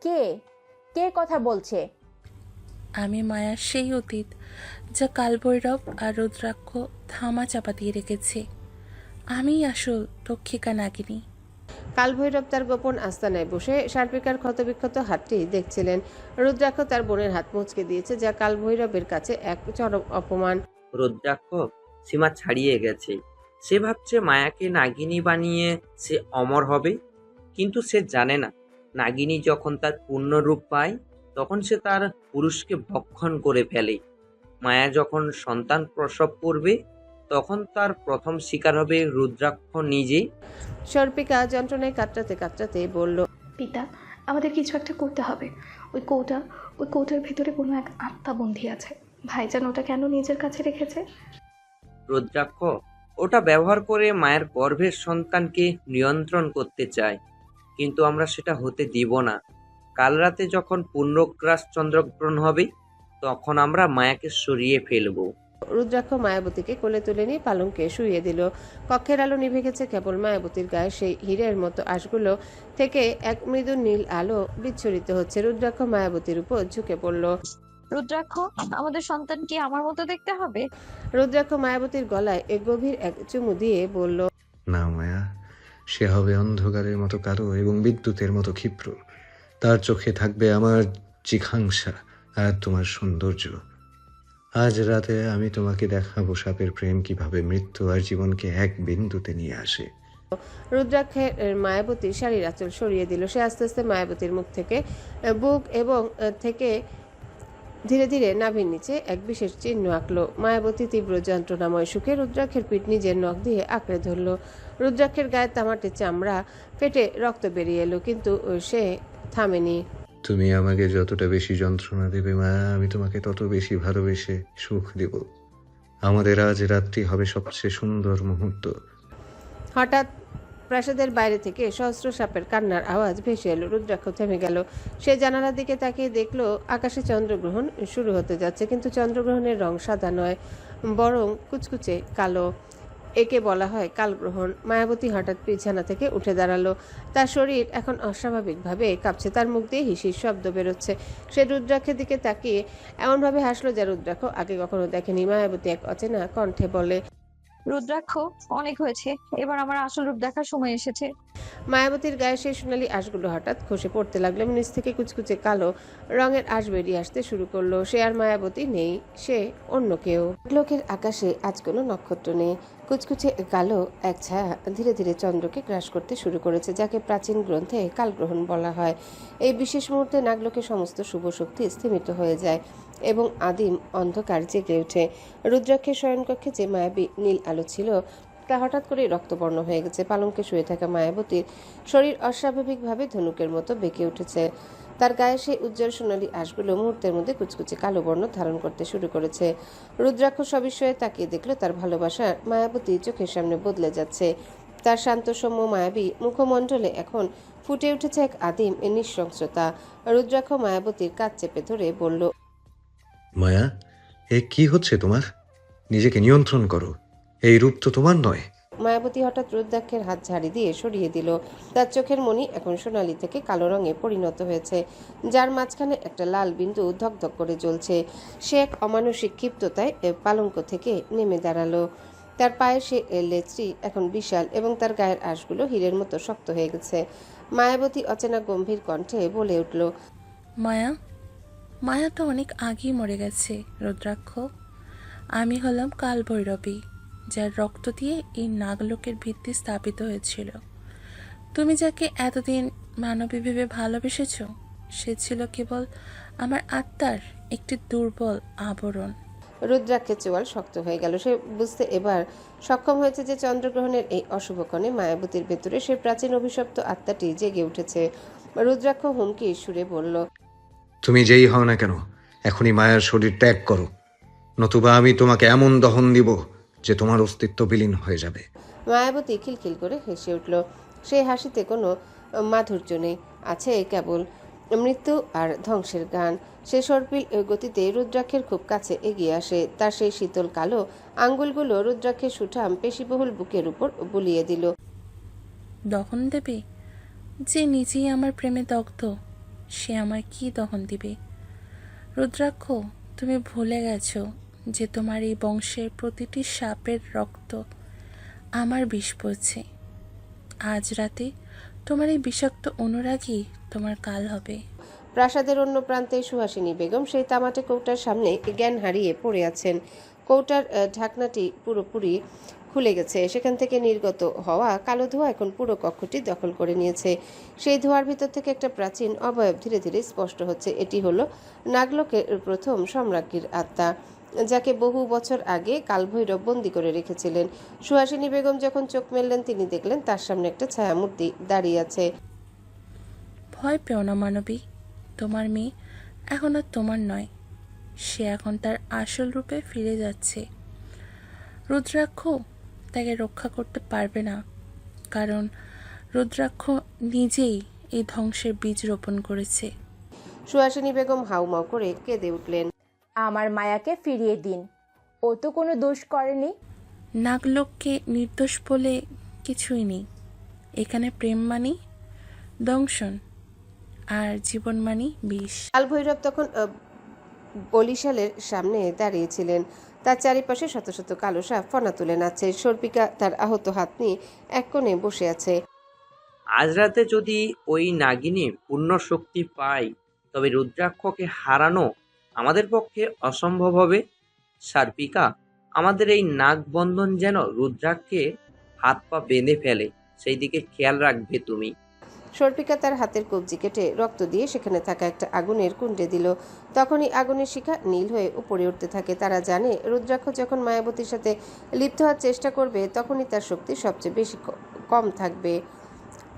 কে কে কথা বলছে? আমি মায়ার সেই অতীত যা কালভৈরব আর রুদ্রাক্ষ ধামা চাপা দিয়ে রেখেছে। আমিই আসল রক্ষিকা নাগিনী। কালভৈরব তার গোপন আস্তানায় বসে সার্পিকার ক্ষতবিক্ষত হাতটি দেখছিলেন। রুদ্রাক্ষ তার বোনের হাত মুচকে দিয়েছে, যা কালভৈরবের কাছে এক চরম অপমান। রুদ্রাক্ষ সীমা ছাড়িয়ে গেছে। সে ভাবছে মায়াকে নাগিনী বানিয়ে সে অমর হবে, কিন্তু সে জানে না নাগিনী যখন তার পূর্ণ রূপ পায় তখন সে তার পুরুষকে ভক্ষণ করে ফেলে। মায়া যখন সন্তান প্রসব করবে তখন তার প্রথম শিকার হবে রুদ্রাক্ষ নিজেই। সর্পিকা যন্ত্রণায় কাতরাতে কাতরাতে বলল, পিতা, আমাদের কিছু একটা করতে হবে। ওই কৌটার ভেতরে কোনো এক আত্মা বন্দী আছে। ভাইজান ওটা কেন নিজের কাছে রেখেছে? রুদ্রাক্ষ ওটা ব্যবহার করে মায়ের গর্ভের সন্তানকে নিয়ন্ত্রণ করতে চায়, কিন্তু আমরা সেটা হতে দিব না। কাল রাতে যখন পূর্ণগ্রাস চন্দ্রগ্রহণ হবে, তখন আমরা মায়াকে সরিয়ে ফেলবো। রুদ্রাক্ষ মায়াবতীকে কোলে তুলে নিয়ে পালঙ্কে শুইয়ে দিল। কক্ষের আলো নিভে গেছে, কেবল মায়াবতীর গায়ে সেই হীরের মতো আঁশগুলো থেকে এক মৃদু নীল আলো বিচ্ছুরিত হচ্ছে। রুদ্রাক্ষ মায়াবতীর উপর ঝুঁকে পড়ল। রুদ্রাক্ষ, আমাদের সন্তান কি আমার মতো দেখতে হবে? রুদ্রাক্ষ মায়াবতীর গলায় গভীর এক চুমু দিয়ে বলল, না মায়া, সে হবে অন্ধকারের মতো কালো এবং বিদ্যুতের মতো ক্ষিপ্র। তার চোখে থাকবে আমার জিঘাংসা আর তোমার সৌন্দর্য। আজ রাতে আমি তোমাকে দেখাবো সাপের প্রেম কিভাবে মৃত্যু আর জীবনকে এক বিন্দুতে নিয়ে আসে। রুদ্রাক্ষের মায়াবতীর শাড়ির আঁচল সরিয়ে দিল। সে আস্তে আস্তে মায়াবতীর মুখ থেকে, বুক এবং থেকে ধীরে ধীরে নাভির নিচে এক বিশেষ চিহ্ন আঁকলো। মায়াবতী তীব্র যন্ত্রণাময় সুখে রুদ্রাক্ষের পিঠ নিজের নখ দিয়ে আঁকড়ে ধরল। রুদ্রাক্ষের গায়ে তামাটে চামড়া ফেটে রক্ত বেরিয়ে এলো, কিন্তু সে থামেনি। তুমি আমাকে যতটা বেশি যন্ত্রণা দেবে মায়া, আমি তোমাকে তত বেশি ভালোবেসে সুখ দেব। আমাদের আজ রাত্রি হবে সবচেয়ে সুন্দর মুহূর্ত। হঠাৎ প্রাসাদের বাইরে থেকে সহস্র সাপের কান্নার আওয়াজ ভেসে এলো। রুদ্রাক্ষ থেমে গেল। সে জানালার দিকে তাকিয়ে দেখলো আকাশে চন্দ্রগ্রহণ শুরু হতে যাচ্ছে, কিন্তু চন্দ্রগ্রহণের রং সাদা নয়, বরং কুচকুচে কালো। একে বলা হয় কালগ্রহণ। মায়াবতী হঠাৎ বিছানা থেকে উঠে দাঁড়ালো। তার শরীর এখন অস্বাভাবিকভাবে কাঁপছে, তার মুখ দিয়ে হিসির শব্দ বেরোচ্ছে। সে রুদ্রাক্ষের দিকে তাকিয়ে এমনভাবে হাসলো যা রুদ্রাক্ষ আগে কখনো দেখেনি। মায়াবতী এক অচেনা কণ্ঠে বলে, রুদ্রাক্ষ, অনেক হয়েছে, এবার আমার আসল রূপ দেখার সময় এসেছে। মায়াবতীর গায়ে সেই সোনালি আঁশগুলো হঠাৎ খসে পড়তে লাগলো। নিচ থেকে কুচকুচে কালো রঙের আঁশ বেরিয়ে আসতে শুরু করলো। সে আর মায়াবতী নেই, সে অন্য কেউ। লোকের আকাশে আজ কোনো নক্ষত্র নেই। কুচকুচে কালো এক ছায়া ধীরে ধীরে চন্দ্রকে গ্রাস করতে শুরু করেছে, যাকে প্রাচীন গ্রন্থে কালগ্রহণ বলা হয়। এই বিশেষ মুহূর্তে নাগলোকের সমস্ত শুভ শক্তি স্থিমিত হয়ে যায় এবং আদিম অন্ধকার জেগে ওঠে। রুদ্রাক্ষের শয়নকক্ষে যে মায়াবী নীল আলো ছিল তা হঠাৎ করে রক্তবর্ণ হয়ে গেছে। পালঙ্কে শুয়ে থাকা মায়াবতীর শরীর অস্বাভাবিকভাবে ধনুকের মতো বেঁকে উঠেছে। তার গায়ে সেই উজ্জ্বল সোনালী আঁশগুলো মুহূর্তের মধ্যে কুচকুচে কালো বর্ণ ধারণ করতে শুরু করেছে। রুদ্রাক্ষ সবিস্ময়ে তাকিয়ে দেখল তার ভালোবাসার মায়াবতী চোখের সামনে বদলে যাচ্ছে। তার শান্ত সৌম্য মায়াবী মুখমণ্ডলে এখন ফুটে উঠেছে এক আদিম নৃশংসতা। রুদ্রাক্ষ মায়াবতীর কাজ চেপে ধরে বলল, মায়া, এ কি হচ্ছে তোমার? নিজেকে নিয়ন্ত্রণ করো, এই রূপ তো তোমার নয়। মায়াবতী হঠাৎ রুদ্রাক্ষের হাত ঝাড়ি দিয়ে সরিয়ে দিল। তার চোখের মণি এখন সোনালি থেকে কালো রঙে পরিণত হয়েছে, যার মাঝখানে একটা লাল বিন্দু ধকধক করে জ্বলছে। সে এক অমানসিক ক্ষিপ্ততায় পালঙ্ক থেকে নেমে দাঁড়ালো। তার পায়ের সে লেজটি এখন বিশাল এবং তার গায়ের আঁশগুলো হীরের মতো শক্ত হয়ে গেছে। মায়াবতী অচেনা গম্ভীর কণ্ঠে বলে উঠল, মায়া, মায়া তো অনেক আগেই মরে গেছে রুদ্রাক্ষ। আমি হলাম কালভৈরবী, যার রক্ত দিয়ে এই নাগলোকের ভিত্তি স্থাপিত হয়েছিল। তুমি যাকে এতদিন মানবী ভেবে ভালোবেসেছ, সে ছিল কেবল আমার আত্মার একটি দুর্বল আবরণ। রুদ্রাক্ষের চোয়াল শক্ত হয়ে গেল। সে বুঝতে এবার সক্ষম হয়েছে যে চন্দ্রগ্রহণের এই অশুভক্ষণে মায়াবতীর ভেতরে সে প্রাচীন অভিশপ্ত আত্মাটি জেগে উঠেছে। রুদ্রাক্ষ হুমকি সুরে বলল, তুমি যেই হও না কেন, এখনই মায়ার শরীর ত্যাগ করো, নতুবা আমি তোমাকে এমন দহন দিব যে তোমার অস্তিত্ব বিলীন হয়ে যাবে। মায়াবতী খিলখিল করে হেসে উঠল। সেই হাসিতে কোনো মাধুর্য নেই, আছে কেবল মৃত্যু আর ধ্বংসের গান। সে সর্পিল গতিতে রুদ্রাক্ষের খুব কাছে এগিয়ে আসে। তার সেই শীতল কালো আঙ্গুলগুলো রুদ্রাক্ষের সুঠাম পেশিবহুল বুকের উপর বুলিয়ে দিল। দহন দেবে? যে নিজেই আমার প্রেমে দগ্ধ, সে আমার কি দহন দিবে? রুদ্রাক্ষ, তুমি ভুলে গেছো যে তোমার এই বংশের প্রতিটি সাপের রক্ত আমার বিষ পড়ছে। আজ রাতে তোমার এই বিষাক্ত অনুরাগী তোমার কাল হবে। প্রাসাদের অন্য প্রান্তে সুহাসিনী বেগম সেই তামাটে কৌটার সামনে জ্ঞান হারিয়ে পড়ে আছেন। কৌটার ঢাকনাটি পুরোপুরি খুলে গেছে। সেখান থেকে নির্গত হওয়া কালো ধোঁয়া এখন পুরো কক্ষটি দখল করে নিয়েছে। সেই ধোঁয়ার ভিতর থেকে একটা প্রাচীন অবয়ব ধীরে ধীরে স্পষ্ট হচ্ছে। এটি হলো নাগলোকের প্রথম সম্রাজ্ঞীর আত্মা। যাকে বহু বছর আগে কালভৈরব বন্দি করে রেখেছিলেন। সুহাসিনী বেগম যখন চোখ মেললেন তিনি দেখলেন তার সামনে একটা ছায়ামূর্তি দাঁড়িয়ে আছে। ভয় পেও না মানবী, তোমার মেয়ে এখন আর তোমার নয়, সে এখন তার আসল রূপে ফিরে যাচ্ছে। রুদ্রাক্ষ তাকে রক্ষা করতে পারবে না, কারণ রুদ্রাক্ষ নিজেই এই ধ্বংসের বীজ রোপণ করেছে। সুহাসিনী বেগম হাউমাউ করে কেঁদে উঠলেন। আমার মায়াকে ফিরিয়ে দিন, ও তো কোনো দোষ করেনি। নাগলোককে নির্দোষ বলে কিছুই নেই। এখানে প্রেম মানি দংশন, আর জীবন মানি বিষ। কালভৈরব তখন বলিশালের সামনে দাঁড়িয়েছিলেন। তার চারিপাশে শত শত কালো সাপ ফনা তুলে নাচছে। সর্পিকা তার আহত হাত নিয়ে এক কোণে বসে আছে। আজ রাতে যদি ওই নাগিনী পূর্ণ শক্তি পায়, তবে রুদ্রাক্ষকে হারানো আমাদের পক্ষে অসম্ভব হবে। সার্পিকা, আমাদের এই নাগবন্ধন যেন রুদ্রাক্ষের হাত পা বেঁধে ফেলে, সেই দিকে খেয়াল রাখবে তুমি। সর্পিকা তার হাতের কবজি কেটে রক্ত দিয়ে সেখানে থাকা একটা আগুনের কুণ্ডে দিল। তখনই আগুনের শিখা নীল হয়ে উপরে উঠতে থাকে। তারা জানে রুদ্রাক্ষ যখন মায়াবতীর সাথে লিপ্ত হওয়ার চেষ্টা করবে তখনই তার শক্তি সবচেয়ে বেশি কম থাকবে।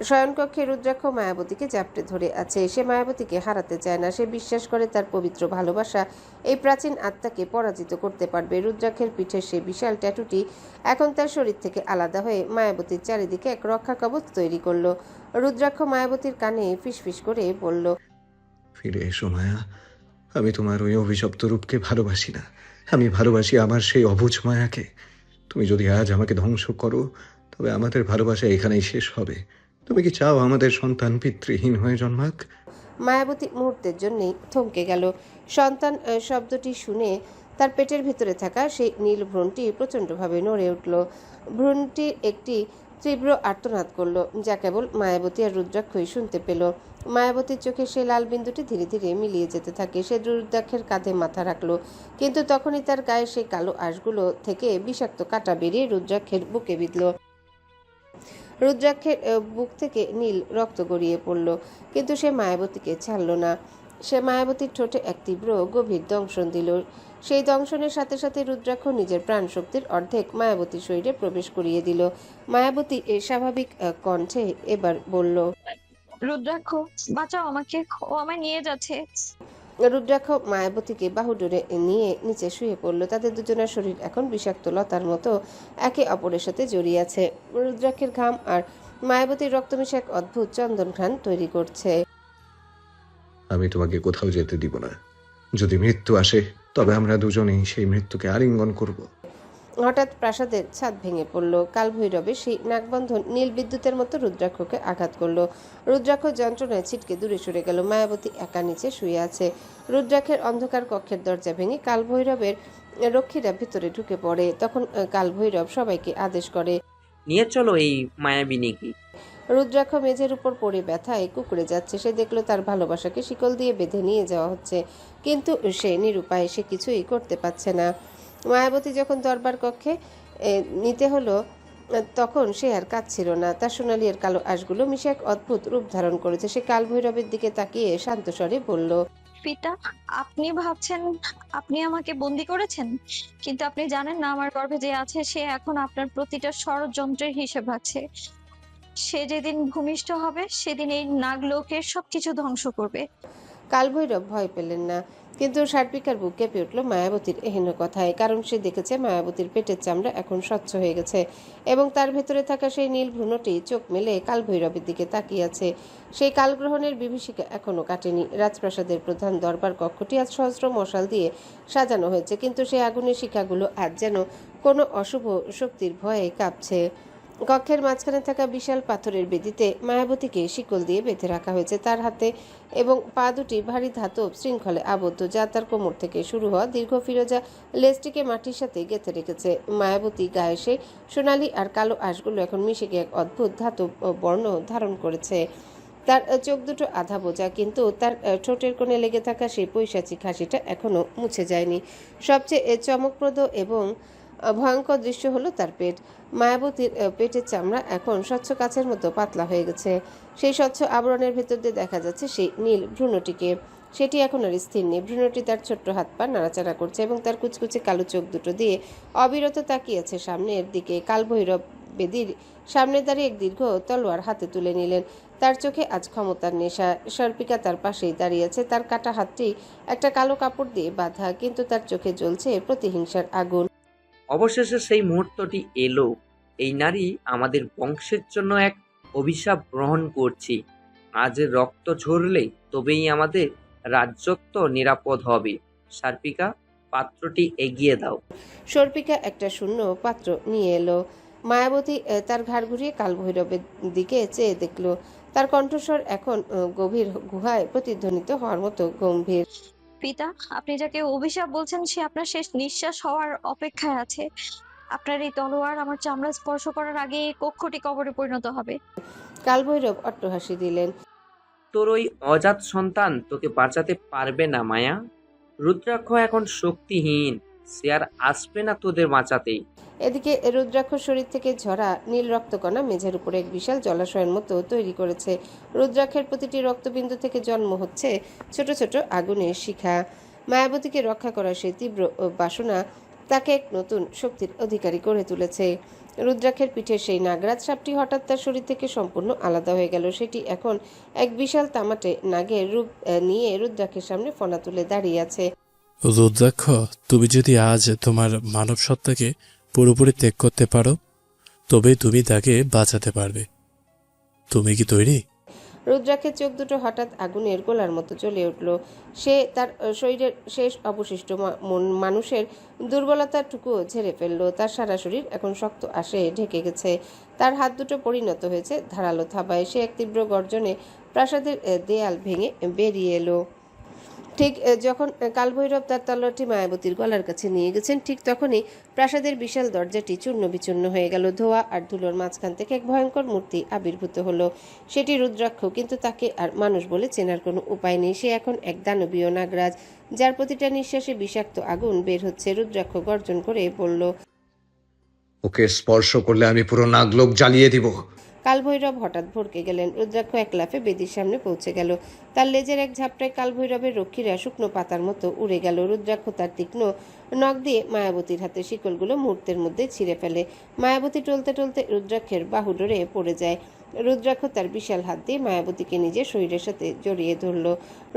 শয়নকক্ষে রুদ্রাক্ষ মায়াবতীকে জাপটে ধরে আছে। সে মায়াবতীকে হারাতে চায় না। সে বিশ্বাস করে তার পবিত্র ভালোবাসা এই প্রাচীন আত্মাকে পরাজিত করতে পারবে। রুদ্রাক্ষের পিঠের সেই বিশাল ট্যাটুটি এখন তার শরীর থেকে আলাদা হয়ে মায়াবতীর চারিদিকে এক রক্ষা কবচ তৈরি করলো। রুদ্রাক্ষ মায়াবতীর কানে ফিসফিস করে বলল, ফিরে এসো মায়া, আমি তোমার ওই অভিশপ্ত রূপকে ভালোবাসি না, আমি ভালোবাসি আমার সেই অবুঝ মায়াকে। তুমি যদি আজ আমাকে ধ্বংস করো, তবে আমাদের ভালোবাসা এখানেই শেষ হবে। তুমি কি চাও আমাদের সন্তান পিতৃহীন হয়ে জন্মাক? মায়াবতী মুহূর্তের জন্যই থমকে গেল। সন্তান শব্দটি শুনে তার পেটের ভিতরে থাকা সেই নীল ভ্রূণটি প্রচণ্ডভাবে নড়ে উঠল। ভ্রূণটি একটি তীব্র আর্তনাদ করলো, যা কেবল মায়াবতী আর রুদ্রাক্ষই শুনতে পেল। মায়াবতীর চোখে সেই লাল বিন্দুটি ধীরে ধীরে মিলিয়ে যেতে থাকে। সে রুদ্রাক্ষের কাঁধে মাথা রাখলো, কিন্তু তখনই তার গায়ে সেই কালো আঁশগুলো থেকে বিষাক্ত কাঁটা বেরিয়ে রুদ্রাক্ষের বুকে বিঁধল। রুদ্রাক্ষের বুক থেকে নীল রক্ত গড়িয়ে পড়ল, কিন্তু সে মায়াবতীকে ছাড়ল না। সে মায়াবতীর ঠোঁটে এক তীব্র গভীর দংশন দিল। সেই দংশনের সাথে সাথে রুদ্রাক্ষ নিজের প্রাণ শক্তির অর্ধেক মায়াবতীর শরীরে প্রবেশ করিয়ে দিল। মায়াবতী স্বাভাবিক কণ্ঠে এবার বলল, রুদ্রাক্ষ, বাঁচাও আমাকে, ও আমায় নিয়ে যাচ্ছে। রুদ্রাক্ষ মায়াবতীকে বাহুডোরে নিয়ে নিচে শুয়ে পড়ল। তাদের দুজনের শরীর এখন বিষাক্ত লতার মতো একে অপরের সাথে জড়িয়ে আছে। রুদ্রাক্ষের ঘাম আর মায়াবতীর রক্ত মিশে এক অদ্ভুত চন্দন ঘ্রাণ তৈরি করছে। আমি তোমাকে কোথাও যেতে দিব না। যদি মৃত্যু আসে, তবে আমরা দুজনেই সেই মৃত্যুকে আলিঙ্গন করব। হঠাৎ প্রাসাদের ছাদ ভেঙে পড়ল। কালভৈরবে সেই নাগবন্ধন নীল বিদ্যুতের মতো রুদ্রাক্ষকে আঘাত করলো। রুদ্রাক্ষ যন্ত্রণায় ছিটকে দূরে সরে গেল। মায়াবতী একা নিচে শুয়ে আছে। রুদ্রাক্ষের অন্ধকার কক্ষের দরজা ভেঙে কালভৈরবের রক্ষীরা ভিতরে ঢুকে পড়ে। তখন কালভৈরব সবাইকে আদেশ করে, নিয়ে চলো এই মায়াবিনীকে। রুদ্রাক্ষ মেঝের উপর পড়ে ব্যথায় কুঁকড়ে যাচ্ছে। সে দেখলো তার ভালোবাসাকে শিকল দিয়ে বেঁধে নিয়ে যাওয়া হচ্ছে, কিন্তু সে নিরুপায়, সে কিছুই করতে পারছে না। মায়াবতী যখন দরবার কক্ষে নিতে হলো তখন সে আর কাঁদছিল না। তার সোনালি আর কালো আঁশগুলো মিশে এক অদ্ভুত রূপ ধারণ করেছে। সে কালভৈরবের দিকে তাকিয়ে শান্ত স্বরে বলল, পিতা, আপনি ভাবছেন আপনি আমাকে বন্দি করেছেন, কিন্তু আপনি জানেন না আমার গর্ভে যে আছে সে এখন আপনার প্রতিটা ষড়যন্ত্রের হিসেব আছে। সে যেদিন ভূমিষ্ঠ হবে সেদিন এই নাগলোকের সবকিছু ধ্বংস করবে। কালভৈরব ভয় পেলেন না, কিন্তু সার্পিকার বুক কেঁপে উঠল মায়াবতীর এহেন কথায়। কারণ সে দেখেছে মায়াবতীর পেটের চামড়া এখন স্বচ্ছ হয়ে গেছে এবং তার ভেতরে থাকা সেই নীল ভ্রূণটি চোখ মেলে কালভৈরবের দিকে তাকিয়ে আছে। সেই কালগ্রহণের বিভীষিকা এখনো কাটেনি। রাজপ্রাসাদের প্রধান দরবার কক্ষটি আজ সহস্র মশাল দিয়ে সাজানো হয়েছে, কিন্তু সেই আগুনের শিখাগুলো আজ যেন কোনো অশুভ শক্তির ভয়ে কাঁপছে। কক্ষের মাঝখানে থাকা বিশাল পাথরের বেদিতে মায়াবতীকে শিকল দিয়ে বেঁধে রাখা হয়েছে। তার হাতে এবং পা দুটি ভারী ধাতব শৃঙ্খলে আবদ্ধ, যা তার কোমর থেকে শুরু হওয়া দীর্ঘ ফিরোজা লেজটিকে মাটির সাথে গেঁথে রেখেছে। মায়াবতী গায়ে সেই সোনালি আর কালো আঁশগুলো এখন মিশে গিয়ে এক অদ্ভুত ধাতব বর্ণ ধারণ করেছে। তার চোখ দুটো আধা বোঝা, কিন্তু তার ঠোঁটের কোণে লেগে থাকা সেই পৈশাচিক হাসিটা এখনো মুছে যায়নি। সবচেয়ে চমকপ্রদ এবং ভয়ঙ্কর দৃশ্য হলো তার পেট। মায়াবতীর পেটের চামড়া এখন স্বচ্ছ কাচের মতো পাতলা হয়ে গেছে। সেই স্বচ্ছ আবরণের ভেতর দিয়ে দেখা যাচ্ছে সেই নীল ভ্রূণটিকে। সেটি এখন আর স্থির নেই। ভ্রূণটি তার ছোট্ট হাত পা নাড়াচাড়া করছে এবং তার কুচকুচে কালো চোখ দুটো দিয়ে অবিরত তাকিয়েছে সামনের দিকে। কালভৈরব বেদির সামনে দাঁড়িয়ে এক দীর্ঘ তলোয়ার হাতে তুলে নিলেন। তার চোখে আজ ক্ষমতার নেশা। সর্পিকা তার পাশেই দাঁড়িয়েছে, তার কাটা হাতটি একটা কালো কাপড় দিয়ে বাঁধা, কিন্তু তার চোখে জ্বলছে প্রতিহিংসার আগুন। অবশেষে সেই মুহূর্তটি এলো। এই নারী আমাদের বংশের জন্য এক অভিশাপ গ্রহণ করছি। আজ রক্ত ঝরলে তবেই আমাদের রাজ্যত্ব নিরাপদ হবে। সার্পিকা, পাত্রটি এগিয়ে দাও। সর্পিকা একটা শূন্য পাত্র নিয়ে এলো। মায়াবতী তার ঘাড় ঘুরিয়ে কালভৈরবের দিকে চেয়ে দেখল। তার কণ্ঠস্বর এখন গভীর গুহায় প্রতিধ্বনিত হওয়ার মতো গম্ভীর। পিতা, আপনি যাকে অভিশাপ বলছেন সে আপনার শেষ নিঃশ্বাস হওয়ার অপেক্ষায় আছে। আপনার এই তলোয়ার আমার চামড়া স্পর্শ করার আগে এই কক্ষটি কবরে পরিণত হবে। কালভৈরব অট্টহাসি দিলেন। তোর ওই অজাত সন্তান তোকে বাঁচাতে পারবে না মায়া। রুদ্রাক্ষ এখন শক্তিহীন, সে আর আসবে না তোদের বাঁচাতে। এদিকে রুদ্রাক্ষর শরীর থেকে ঝরা নীল রক্তকণা মেঝের উপরে এক বিশাল জলাশয়ের মতো তৈরি করেছে। রুদ্রাক্ষের প্রতিটি রক্তবিন্দু থেকে জন্ম হচ্ছে ছোট ছোট আগুনের শিখা। মায়াবতীকে রক্ষা করার সেই তীব্র বাসনা তাকে এক নতুন শক্তির অধিকারী করে তুলেছে। রুদ্রাক্ষের পিঠের সেই নাগরাজ সাপটি হঠাৎ তার শরীর থেকে সম্পূর্ণ আলাদা হয়ে গেল। সেটি এখন এক বিশাল তামাটে নাগের রূপ নিয়ে রুদ্রাক্ষের সামনে ফনা তুলে দাঁড়িয়ে আছে। রুদ্রাক্ষ, তুমি যদি আজ তোমার মানব সত্তাকে পুরোপুরি ত্যাগ করতে পারো তবেই তুমি তাকে বাঁচাতে পারবে। তুমি কি তৈরি? রুদ্রাক্ষের চোখ দুটো হঠাৎ আগুনের গোলার মতো জ্বলে উঠল। সে তার শরীরের শেষ অবশিষ্ট মানুষের দুর্বলতাটুকুও ঝেড়ে ফেলল। তার সারা শরীর এখন শক্ত আশে ঢেকে গেছে। তার হাত দুটো পরিণত হয়েছে ধারালো থাবায়। সে এক তীব্র গর্জনে প্রাসাদের দেয়াল ভেঙে বেরিয়ে এলো। ঠিক যখন কালভৈরব তার তলোয়ারটি মায়াবতীর গলার কাছে নিয়ে গেছেন, ঠিক তখনই প্রাসাদের বিশাল দরজাটি চূর্ণ বিচূর্ণ হয়ে গেল। ধোঁয়া আর ধুলোর মাঝখান থেকে এক ভয়ঙ্কর মূর্তি আবির্ভূত হলো। সেটি রুদ্রাক্ষ, কিন্তু তাকে আর মানুষ বলে চেনার কোনো উপায় নেই। সে এখন এক দানবীয় নাগরাজ, যার প্রতিটা নিঃশ্বাসে বিষাক্ত আগুন বের হচ্ছে। রুদ্রাক্ষ গর্জন করে বলল, ওকে স্পর্শ করলে আমি পুরো নাগলোক জ্বালিয়ে দিব। কালভৈরব হঠাৎ ভড়কে গেলেন। রুদ্রাক্ষ এক লাফে বেদির সামনে পৌঁছে গেল। তার লেজের এক ঝাপটায় কালভৈরবের রক্ষীরা শুকনো পাতার মতো উড়ে গেল। রুদ্রাক্ষ তার তীক্ষ্ণ নখ দিয়ে মায়াবতীর হাতে শিকলগুলো মুহূর্তের মধ্যে ছিঁড়ে ফেলে। মায়াবতী টলতে টলতে রুদ্রাক্ষের বাহু ডোরে পড়ে যায়। রুদ্রাক্ষ তার বিশাল হাত দিয়ে মায়াবতীকে নিজের শরীরের সাথে জড়িয়ে ধরল।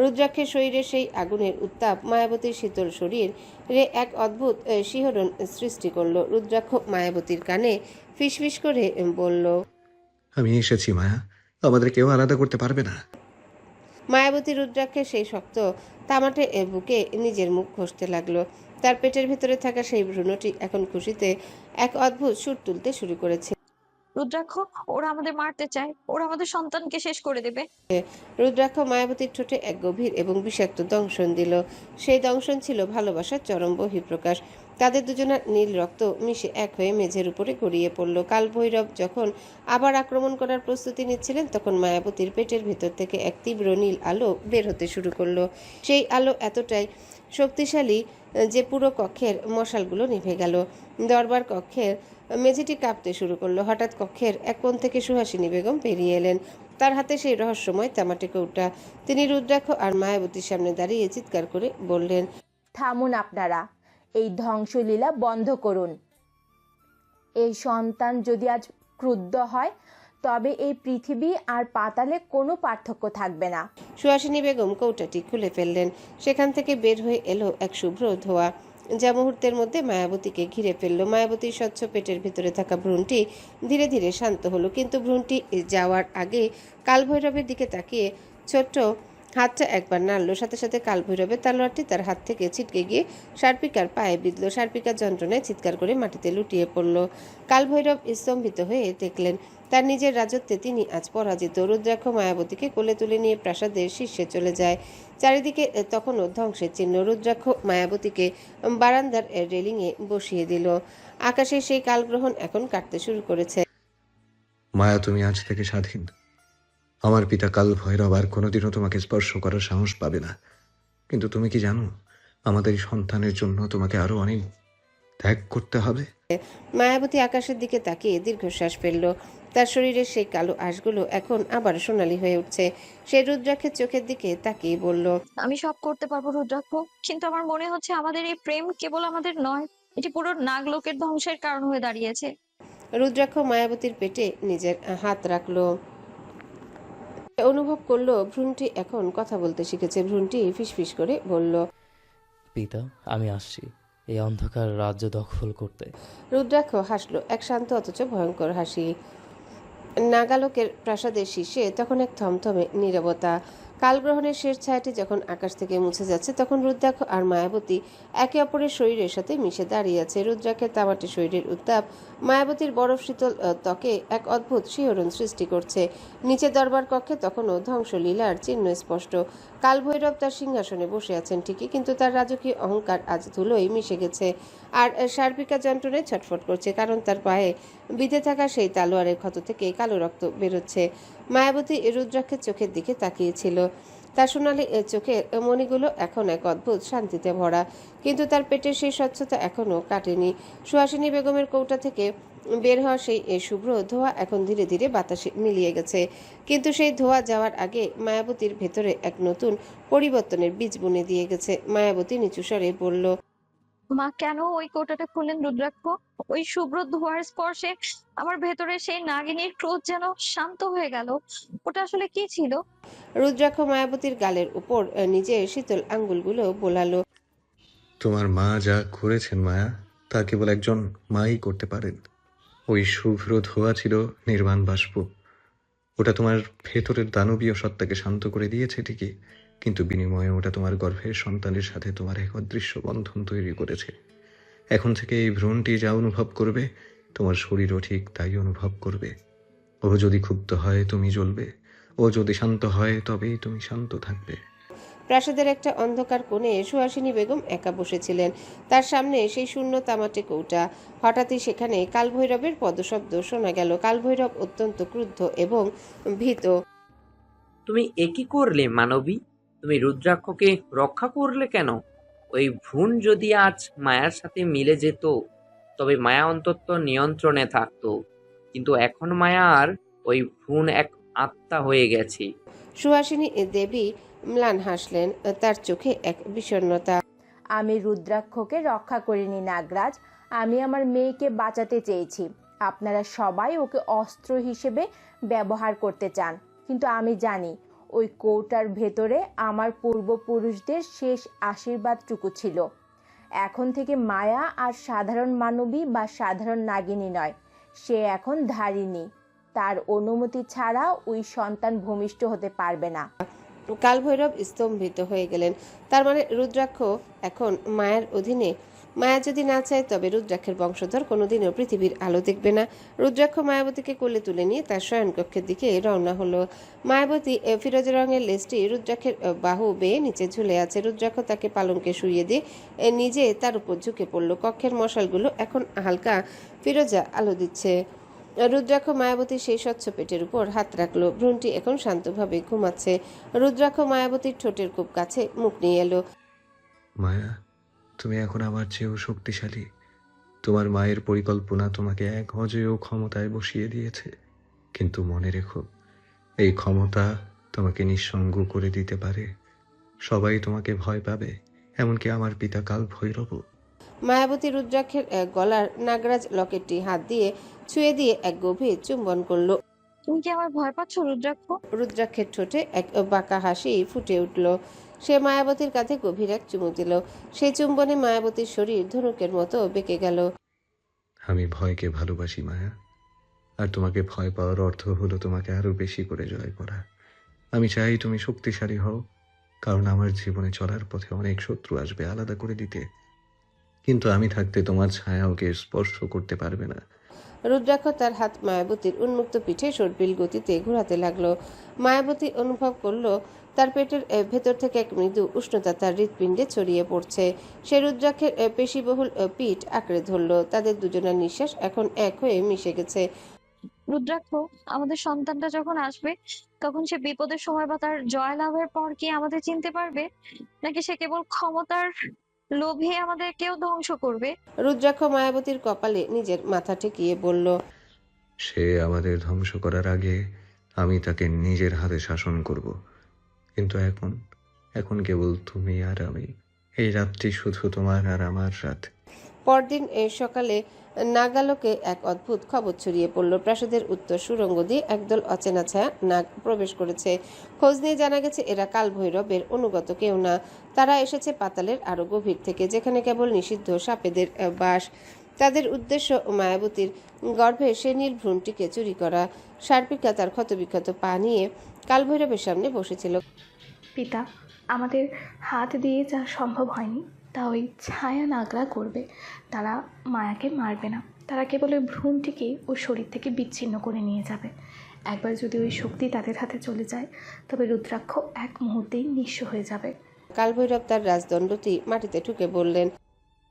রুদ্রাক্ষের শরীরে সেই আগুনের উত্তাপ মায়াবতীর শীতল শরীর রে এক অদ্ভুত শিহরণ সৃষ্টি করল। রুদ্রাক্ষ মায়াবতীর কানে ফিসফিস করে বলল, আমি এসেছি মায়া, আমাদের কেউ আলাদা করতে পারবে না। মায়াবতী রুদ্রাক্ষের সেই শক্ত তামাটে বুকে নিজের মুখ ঘষতে লাগলো। তার পেটের ভিতরে থাকা সেই ভ্রূণটি এখন খুশিতে এক অদ্ভুত সুর তুলতে শুরু করেছে। রুদ্রাক্ষ, ওরা আমাদের মারতে চায়, ওরা আমাদের সন্তানকে শেষ করে দেবে। রুদ্রাক্ষ মায়াবতীর ঠোঁটে এক গভীর এবং বিষাক্ত দংশন দিল। সেই দংশন ছিল ভালোবাসার চরম বহিঃপ্রকাশ। তাদের দুজনের নীল রক্ত মিশে এক হয়ে মেঝের উপরে গড়িয়ে পড়ল। কালভৈরব যখন আবার আক্রমণ করার প্রস্তুতি নিচ্ছিলেন, তখন মায়াবতীর পেটের ভিতর থেকে এক তীব্র নীল আলো বের হতে শুরু করলো। সেই আলো এতটাই শক্তিশালী যে পুরো কক্ষের মশালগুলো নিভে গেল। দরবার কক্ষের মেঝেটি কাঁপতে শুরু করলো। হঠাৎ কক্ষের এক কোণ থেকে সুহাসিনী বেগম বেরিয়ে এলেন। তার হাতে সেই রহস্যময় তামাটে কৌটা। তিনি রুদ্রাক্ষ আর মায়াবতীর সামনে দাঁড়িয়ে চিৎকার করে বললেন, থামুন আপনারা, এই ধ্বংসলীলা বন্ধ করুন। এই সন্তান যদি আজ ক্রুদ্ধ হয় তবে এই পৃথিবী আর পাতালে কোনো পার্থক্য থাকবে না। সুহাসিনী বেগম কৌটাটি খুলে ফেললেন। সেখান থেকে বের হয়ে এলো এক শুভ্র ধোঁয়া, যা মুহূর্তের মধ্যে মায়াবতীকে ঘিরে ফেলল। মায়াবতীর স্বচ্ছ পেটের ভিতরে থাকা ভ্রূণটি ধীরে ধীরে শান্ত হলো, কিন্তু ভ্রূণটি যাওয়ার আগে কালভৈরবের দিকে তাকিয়ে ছোট্ট হাতটা একবার নাড়ল। সাথে সাথে কালভৈরবের তলোয়ারটি তার হাত থেকে ছিটকে গিয়ে সার্পিকার পায়ে বিঁধল। সার্পিকার যন্ত্রণায় চিৎকার করে মাটিতে লুটিয়ে পড়ল। কালভৈরব স্তম্ভিত হয়ে দেখলেন তার নিজের রাজত্বে তিনি আজ পরাজিত। রুদ্রাক্ষ মায়াবতীকে কোলে তুলে নিয়ে প্রাসাদের শীর্ষে চলে যায়। চারিদিকে তখনও ধ্বংসের চিহ্ন। রুদ্রাক্ষ মায়াবতীকে বারান্দার রেলিংয়ে বসিয়ে দিল। আকাশে সেই কালগ্রহণ এখন কাটতে শুরু করেছে। মায়া, তুমি আজ থেকে স্বাধীন। আমার পিতা কাল ভৈরব আর কোনোদিনও তোমাকে স্পর্শ করার সাহস পাবে না। কিন্তু তুমি কি জানো, আমাদের এই সন্তানের জন্য তোমাকে আরো অনেক ত্যাগ করতে হবে? মায়াবতী আকাশের দিকে তাকিয়ে দীর্ঘশ্বাস ফেলল। তার শরীরের সেই কালো আঁশগুলো এখন আবার সোনালী হয়ে উঠছে। সে রুদ্রাক্ষের চোখের দিকে তাকিয়ে বলল, আমি সব করতে পারবো রুদ্রাক্ষ, কিন্তু আমার মনে হচ্ছে আমাদের এই প্রেম কেবল আমাদের নয়, এটি পুরো নাগলোকের ধ্বংসের কারণ হয়ে দাঁড়িয়েছে। রুদ্রাক্ষ মায়াবতীর পেটে নিজের হাত রাখলো। অনুভব করলো ভ্রূণটি এখন কথা বলতে শিখেছে। ভ্রূণটি ফিসফিস করে বলল, পিতা, আমি আসছি এই অন্ধকার রাজ্য দখল করতে। রুদ্রাক্ষ হাসলো, এক শান্ত অথচ ভয়ঙ্কর হাসি। নাগালোকের প্রাসাদের শীর্ষে তখন এক থমথমে নীরবতা। কালগ্রহণের শেষ ছায়াটি যখন আকাশ থেকে মুছে যাচ্ছে, তখন রুদ্রাক্ষ আর মায়াবতী একে অপরের শরীরের সাথে মিশে দাঁড়িয়ে আছে। রুদ্রাক্ষের তামাটে শরীরের উত্তাপ মায়াবতীর বরফ শীতল ত্বকে এক অদ্ভুত শিহরণ সৃষ্টি করছে। নিচে দরবার কক্ষে তখনও ধ্বংসলীলার চিহ্ন স্পষ্ট। কালভৈরব তার সিংহাসনে বসে আছেন ঠিকই, কিন্তু তার রাজকীয় অহংকার আজ ধুলোয় মিশে গেছে। আর সার্পিকা যন্ত্রণায় ছটফট করছে, কারণ তার পায়ে বিঁধে থাকা সেই তালোয়ারের ক্ষত থেকে কালো রক্ত বেরোচ্ছে। মায়াবতী রুদ্রাক্ষের চোখের দিকে তাকিয়েছিল। তার সোনালি চোখের মণিগুলো এখন এক অদ্ভুত শান্তিতে ভরা, কিন্তু তার পেটের সেই স্বচ্ছতা এখনও কাটেনি। সুহাসিনী বেগমের কৌটা থেকে বের হওয়া সেই শুভ্র ধোঁয়া এখন ধীরে ধীরে বাতাসে মিলিয়ে গেছে, কিন্তু সেই ধোঁয়া যাওয়ার আগে মায়াবতীর ভেতরে এক নতুন পরিবর্তনের বীজ বুনে দিয়ে গেছে। মায়াবতী নিচু স্বরে বলল, মা কেন ওই কোটাটা খুললেন রুদ্রাক্ষ? ওই শুভ্র ধোঁয়ার স্পর্শে আমার ভেতরে সেই নাগিনীর ক্রোধ যেন শান্ত হয়ে গেল। ওটা আসলে কি ছিল? রুদ্রাক্ষ মায়াবতীর গালের উপর নিজের শীতল আঙ্গুলগুলো বোলালো। তোমার মা যা করেছেন মায়া, তা কেবল একজন মাই করতে পারেন। ওই শুভ্র ধোঁয়া ছিল নির্বাণ বাষ্প। ওটা তোমার ভেতরের দানবীয় সত্তাকে শান্ত করে দিয়েছে ঠিকই, কিন্তু বিনিময়ে ওটা তোমার গর্ভের সন্তানের সাথে তোমার এক অদৃশ্য বন্ধন তৈরি করেছে। এখন থেকে এই ভ্রূণটি যা অনুভব করবে, তোমার শরীরও ঠিক তাই অনুভব করবে। ও যদি ক্ষুব্ধ হয় তুমি জ্বলবে, ও যদি শান্ত হয় তবেই তুমি শান্ত থাকবে। প্রাসাদের একটা অন্ধকার কোণে সুহাসিনী বেগম একা বসেছিলেন। তার সামনে সেই শূন্য তামাটে কৌটা। হঠাৎই সেখানে কালভৈরবের পদশব্দ শোনা গেল। কালভৈরব অত্যন্ত ক্রুদ্ধ এবং ভীত। তুমি এ কি করলে মানবী? তুমি রুদ্রাক্ষকে রক্ষা করলে কেন? ওই ভ্রূণ যদি আজ মায়ার সাথে মিলে যেত, তবে মায়া অন্তত নিয়ন্ত্রণে থাকতো। কিন্তু এখন মায়ার ওই ভ্রূণ এক আত্মা হয়ে গেছে। সুহাসিনী দেবী ম্লান হাসলেন, তার চোখে এক বিষণ্ণতা। আমি রুদ্রাক্ষকে রক্ষা করিনি নাগরাজ, আমি আমার মেয়েকে বাঁচাতে চেয়েছি। আপনারা সবাই ওকে অস্ত্র হিসেবে ব্যবহার করতে চান, কিন্তু আমি জানি ওই কৌটার ভেতরে আমার পূর্বপুরুষদের শেষ আশীর্বাদটুকু ছিল। এখন থেকে মায়া আর সাধারণ মানবী বা সাধারণ নাগিনী নয়, সে এখন ধারিণী। তার অনুমতি ছাড়া ওই সন্তান ভূমিষ্ঠ হতে পারবে না। কালভৈরব স্তম্ভিত হয়ে গেলেন। তার মানে রুদ্রাক্ষ এখন মায়ার অধীনে? মায়া যদি না চায়, তবে রুদ্রাক্ষের বংশধর কোনোদিনও পৃথিবীর আলো দেখবে না। রুদ্রাক্ষ মায়াবতীকে কোলে তুলে নিয়ে তার শয়নকক্ষের দিকে রওনা হলো। মায়াবতী ফিরোজ রঙের লেসটি রুদ্রাক্ষের বাহু বেয়ে নিচে ঝুলে আছে। রুদ্রাক্ষ তাকে পালঙ্কে শুইয়ে দিয়ে নিজে তার উপর ঝুঁকে পড়ল। কক্ষের মশালগুলো এখন হালকা ফিরোজা আলো দিচ্ছে। রুদ্রাক্ষ মায়াবতীর সেই স্বচ্ছ পেটের উপর হাত রাখলো। ভ্রূণটি এখন শান্তভাবে ঘুমাচ্ছে। রুদ্রাক্ষ মায়াবতীর ঠোঁটের খুব কাছে মুখ নিয়ে এলো। মায়া, তুমি এখন আমার চেয়েও শক্তিশালী। তোমার মায়ের পরিকল্পনা তোমাকে এক অজেয় ক্ষমতায় বসিয়ে দিয়েছে, কিন্তু মনে রেখো, এই ক্ষমতা তোমাকে নিঃসঙ্গ করে দিতে পারে। সবাই তোমাকে ভয় পাবে, এমনকি আমার পিতা কাল ভৈরব। মায়াবতী রুদ্রাক্ষের গলার নাগরাজ লকেটটি হাত দিয়ে ছুঁয়ে দিয়ে এক গভীর চুম্বন করলো। তুমি কি আমার ভয় পাচ্ছ রুদ্রাক্ষ? রুদ্রাক্ষের ঠোঁটে এক বাঁকা হাসি ফুটে উঠল। সে মায়াবতীর কাঁধে গভীর এক চুমু দিল। সেই চুম্বনে মায়াবতীর শরীর ধনুকের মতো বেঁকে গেল। আমি ভয়কে ভালোবাসি মায়া, আর তোমাকে ভয় পাওয়ার অর্থ হলো তোমাকে আরো বেশি করে জয় করা। আমি চাই তুমি শক্তিশালী হও, কারণ আমার জীবনে চলার পথে অনেক শত্রু আসবে আলাদা করে দিতে, কিন্তু আমি থাকতে তোমার ছায়া ওকে স্পর্শ করতে পারবে না। রুদ্রাক্ষ তার হাত মায়াবতীর উন্মুক্ত পিঠে সর্পিল গতিতে ঘোরাতে লাগলো। মায়াবতী অনুভব করলো তার পেটের ভেতর থেকে এক মৃদু উষ্ণতা তার হৃৎপিণ্ডে ছড়িয়ে পড়ছে। সে রুদ্রাক্ষের পেশিবহুল পিঠ আঁকড়ে ধরল। তাদের দুজনের নিঃশ্বাস এখন এক হয়ে মিশে গেছে। রুদ্রাক্ষ, আমাদের সন্তানটা যখন আসবে, তখন সে বিপদের সময় বা তার জয় লাভের পর কি আমাদের চিনতে পারবে, নাকি সে কেবল ক্ষমতার লোভে আমাদের কেউ ধ্বংস করবে। রুদ্রাক্ষ মায়াবতীর কপালে নিজের মাথা ঠেকিয়ে বলল, সে আমাদের ধ্বংস করার আগে আমি তাকে নিজের হাতে শাসন করব। কিন্তু এখন এখন কেবল তুমি আর আমি। এই রাতটি শুধু তোমার আর আমার রাত। পরদিন সকালে নাগালোকে এক অদ্ভুত খবর ছড়িয়ে পড়ল। প্রাসাদের উত্তর সুড়ঙ্গ দিয়ে একদল অচেনা ছায়া নাগ প্রবেশ করেছে। খোঁজ নিয়ে জানা গেছে এরা কাল ভৈরবের অনুগত কেউ না। তারা এসেছে পাতালের আরো গভীর থেকে, যেখানে কেবল নিষিদ্ধ সাপেদের বাস। তাদের উদ্দেশ্য মায়াবতীর গর্ভে সে নীল ভ্রূণটিকে চুরি করা। সার্পিকা তার ক্ষতবিক্ষত পা নিয়ে কালভৈরবের সামনে বসেছিল। পিতা, আমাদের হাত দিয়ে যা সম্ভব হয়নি তা ওই ছায়া নাগরা করবে। তারা মায়াকে মারবে না, তারা কেবল ওই ভ্রূণটিকে ওর শরীর থেকে বিচ্ছিন্ন করে নিয়ে যাবে। একবার যদি ওই শক্তি তাদের হাতে চলে যায় তবে রুদ্রাক্ষ এক মুহূর্তেই নিঃস্ব হয়ে যাবে। কালভৈরব তার রাজদণ্ডটি মাটিতে ঠুকে বললেন,